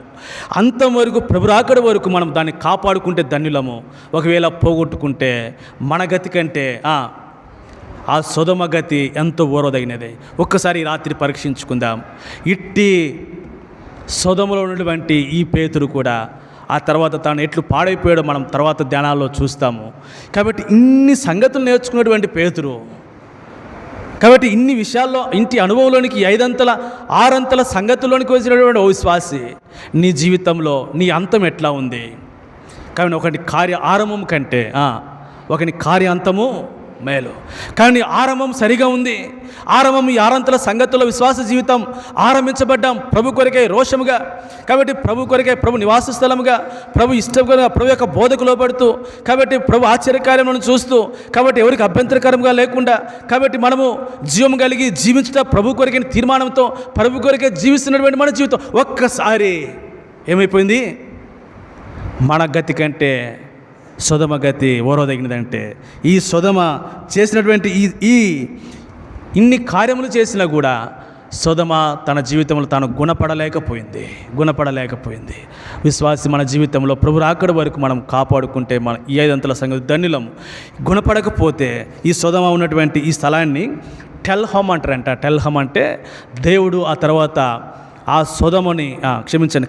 అంతవరకు ప్రభు రాకడ వరకు మనం దాన్ని కాపాడుకుంటే ధన్యులము. ఒకవేళ పోగొట్టుకుంటే మన గతి కంటే ఆ సొదొమ గతి ఎంతో ఓర్వదగినది. ఒక్కసారి రాత్రి పరీక్షించుకుందాం. ఇట్టి సొదొమలో ఉన్నటువంటి ఈ పేతురు కూడా ఆ తర్వాత తాను ఎట్లు పాడైపోయాడో మనం తర్వాత ధ్యానాల్లో చూస్తాము. కాబట్టి ఇన్ని సంగతులు నేర్చుకున్నటువంటి పేతురు, కాబట్టి ఇన్ని విషయాల్లో ఇంటి అనుభవంలోనికి 5 6 సంగతుల్లోనికి వచ్చినటువంటి ఓ విశ్వాసి, నీ జీవితంలో నీ అంతం ఎట్లా ఉంది? కాబట్టి ఒకటి కార్య ఆరంభం కంటే ఒకని కార్యాంతము మేలు. కానీ ఆరంభం సరిగా ఉంది. ఆరంభం ఈ 6 సంగతుల విశ్వాస జీవితం ఆరంభించబడ్డాం ప్రభు కొరకై రోషముగా. కాబట్టి ప్రభు కొరకై, ప్రభు నివాస స్థలముగా, ప్రభు ఇష్టంగా, ప్రభు యొక్క బోధకు లోబడుతూ, కాబట్టి ప్రభు ఆశ్చర్యకార్యములను చూస్తూ, కాబట్టి ఎవరికి అభ్యంతరకరంగా లేకుండా, కాబట్టి మనము జీవం కలిగి జీవించడం ప్రభు కొరకైన తీర్మానంతో ప్రభు కొరకై జీవిస్తున్నటువంటి మన జీవితం ఒక్కసారి ఏమైపోయింది? మన గతి కంటే సొదొమ గతి ఓర్వదగినదంటే, ఈ సొదొమ చేసినటువంటి ఈ ఇన్ని కార్యములు చేసినా కూడా సొదొమ తన జీవితంలో తాను గుణపడలేకపోయింది. విశ్వాసి మన జీవితంలో ప్రభు రాకడ వరకు మనం కాపాడుకుంటే మన ఈ 5 సంగతి ధన్యులము. గుణపడకపోతే ఈ సొదొమ ఉన్నటువంటి ఈ స్థలాన్ని టెల్హమ్ అంటారంట. టెల్హమ్ అంటే దేవుడు ఆ తర్వాత ఆ సొదొమని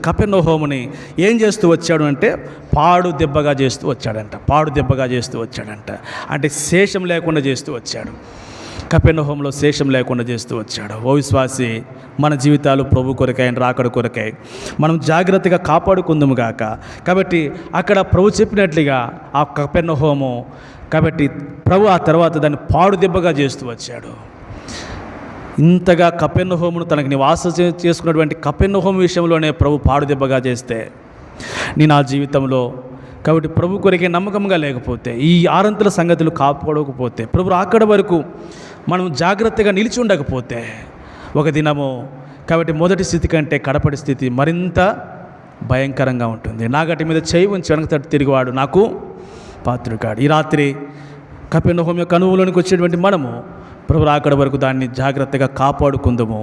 కపెర్నహూముని ఏం చేస్తూ వచ్చాడు అంటే పాడు దెబ్బగా చేస్తూ వచ్చాడంట. అంటే శేషం లేకుండా చేస్తూ వచ్చాడు. కపెర్నహూములో శేషం లేకుండా చేస్తూ వచ్చాడు. ఓ విశ్వాసి, మన జీవితాలు ప్రభు కొరకై, రాకడ కొరకై మనం జాగ్రత్తగా కాపాడుకుందాము గాక. కాబట్టి అక్కడ ప్రభు చెప్పినట్లుగా ఆ కపెర్నహూము, కాబట్టి ప్రభు ఆ తర్వాత దాన్ని పాడు దెబ్బగా చేస్తూ వచ్చాడు. ఇంతగా కపెర్నహూమును తనకు నివాసం చేసుకున్నటువంటి కపెర్నహూము విషయంలోనే ప్రభు పాడు దెబ్బగా చేస్తే నా జీవితంలో, కాబట్టి ప్రభు కొరకే నమ్మకంగా లేకపోతే, ఈ 6 సంగతులు కాపాడకపోతే, ప్రభు అక్కడ వరకు మనం జాగ్రత్తగా నిలిచి ఉండకపోతే ఒక దినము, కాబట్టి మొదటి స్థితి కంటే కడపటి స్థితి మరింత భయంకరంగా ఉంటుంది. నా గట్టి మీద చేయి ఉంచి వెనక తట్టు తిరిగివాడు నాకు పాత్రుడు కాడు. ఈ రాత్రి కపెర్నహూము యొక్క అనుభవంలోనికి వచ్చేటువంటి మనము ప్రభు రాకడ వరకు దాన్ని జాగ్రత్తగా కాపాడుకుందాము.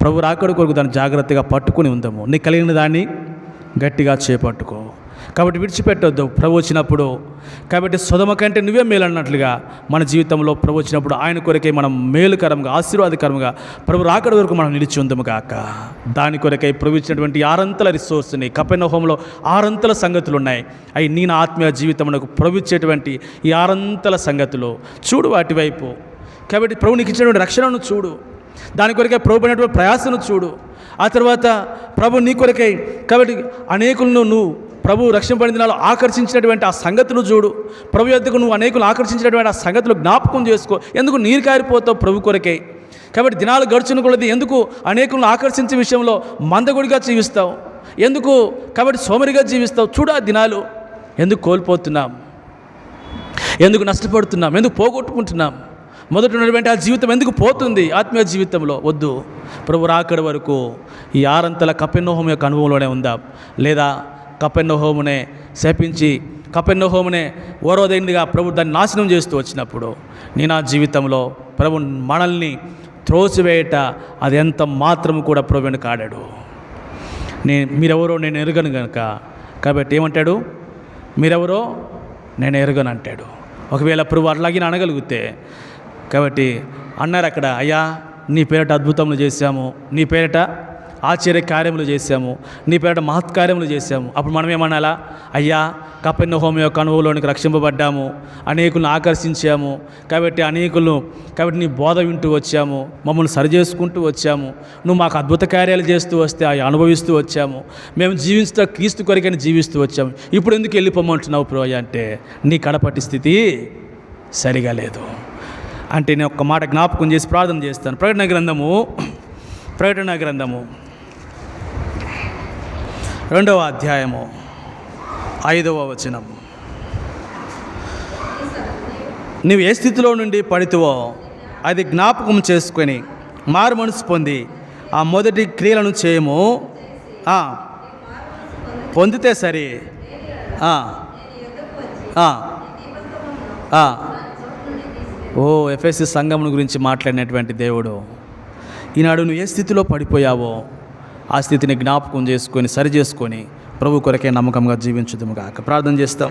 ప్రభు రాకడ కొరకు దాన్ని జాగ్రత్తగా పట్టుకుని ఉందాము. నీకు కలిగిన దాన్ని గట్టిగా చేపట్టుకో. కాబట్టి విడిచిపెట్టొద్దు ప్రభు వచ్చినప్పుడు. కాబట్టి సొదొమ కంటే నువ్వే మేలు అన్నట్లుగా మన జీవితంలో ప్రభు వచ్చినప్పుడు ఆయన కొరకే మనం మేలుకరంగా, ఆశీర్వాదకరంగా ప్రభు రాకడ వరకు మనం నిలిచి ఉందాము గాక. దాని కొరకై ప్రభు ఇచ్చినటువంటి 6 రిసోర్స్ని, కపెర్నహూములో 6 సంగతులు ఉన్నాయి. అవి నా ఆత్మీయ జీవితమునకు ప్రభు ఇచ్చేటువంటి ఈ 6 సంగతులు చూడు, వాటి వైపు. కాబట్టి ప్రభు నీకు ఇచ్చినటువంటి రక్షణను చూడు, దాని కొరకై ప్రభు పడినటువంటి ప్రయాసను చూడు. ఆ తర్వాత ప్రభు నీ కొరకై, కాబట్టి అనేకులను నువ్వు ప్రభు రక్షింపబడిన దినాలు ఆకర్షించినటువంటి ఆ సంగతులు చూడు. ప్రభు యొద్దకు నువ్వు అనేకులు ఆకర్షించినటువంటి ఆ సంగతులు జ్ఞాపకం చేసుకో. ఎందుకు నీరు కారిపోతావు ప్రభు కొరకై? కాబట్టి దినాలు గడుచున్న కొలది ఎందుకు అనేకులను ఆకర్షించే విషయంలో మందగుడిగా జీవిస్తావు? ఎందుకు కాబట్టి సోమరిగా జీవిస్తావు? చూడు, ఆ దినాలు ఎందుకు కోల్పోతున్నాం, ఎందుకు నష్టపడుతున్నాం, ఎందుకు పోగొట్టుకుంటున్నాం? మొదట ఉన్నటువంటి ఆ జీవితం ఎందుకు పోతుంది ఆత్మీయ జీవితంలో? వద్దు. ప్రభు రాకడి వరకు ఈ 6 కపెర్నహూము యొక్క అనుభవంలోనే ఉందాం. లేదా కపెర్నహూమునే శపించి కపెర్నహూమునే ఓరోదైందిగా ప్రభు దాన్ని నాశనం చేస్తూ వచ్చినప్పుడు నా జీవితంలో ప్రభు మనల్ని త్రోసివేయట అది ఎంత మాత్రం కూడా ప్రభు వెనుకాడాడు. మీరెవరో నేను ఎరుగను కనుక, కాబట్టి ఏమంటాడు? మీరెవరో నేను ఎరుగను అంటాడు. ఒకవేళ ప్రభు అట్లాగే అనగలిగితే, కాబట్టి అన్నారు అక్కడ, అయ్యా నీ పేరిట అద్భుతములు చేశాము, నీ పేరిట ఆశ్చర్య కార్యములు చేశాము, నీ పేరిట మహత్కార్యములు చేశాము. అప్పుడు మనం ఏమనాలా? అయ్యా కపెర్నహూము యొక్క అనుభవంలోనికి రక్షింపబడ్డాము, అనేకులను ఆకర్షించాము, కాబట్టి నీ బోధ వింటూ వచ్చాము, మమ్మల్ని సరిచేసుకుంటూ వచ్చాము, నువ్వు మాకు అద్భుత కార్యాలు చేస్తూ వస్తే అవి అనుభవిస్తూ వచ్చాము, మేము జీవిస్తూ క్రీస్తు కొరకని జీవిస్తూ వచ్చాము, ఇప్పుడు ఎందుకు వెళ్ళిపోమంటున్నావు ప్రభు అంటే నీ కడపటి స్థితి సరిగా లేదు అంటే నేను ఒక్క మాట జ్ఞాపకం చేసి ప్రార్థన చేస్తాను. ప్రకటన గ్రంథము 2వ అధ్యాయము 5వ వచనం. నువ్వు ఏ స్థితిలో నుండి పడితివో అది జ్ఞాపకం చేసుకొని మారు మనసు పొంది ఆ మొదటి క్రియలను చేయము. పొందితే సరే. ఎఫెసీ సంఘమును గురించి మాట్లాడినటువంటి దేవుడు ఈనాడు నువ్వు ఏ స్థితిలో పడిపోయావో ఆ స్థితిని జ్ఞాపకం చేసుకొని సరి చేసుకొని ప్రభు కొరకే నమ్మకంగా జీవించుదుముగాక. ప్రార్థన చేస్తాం.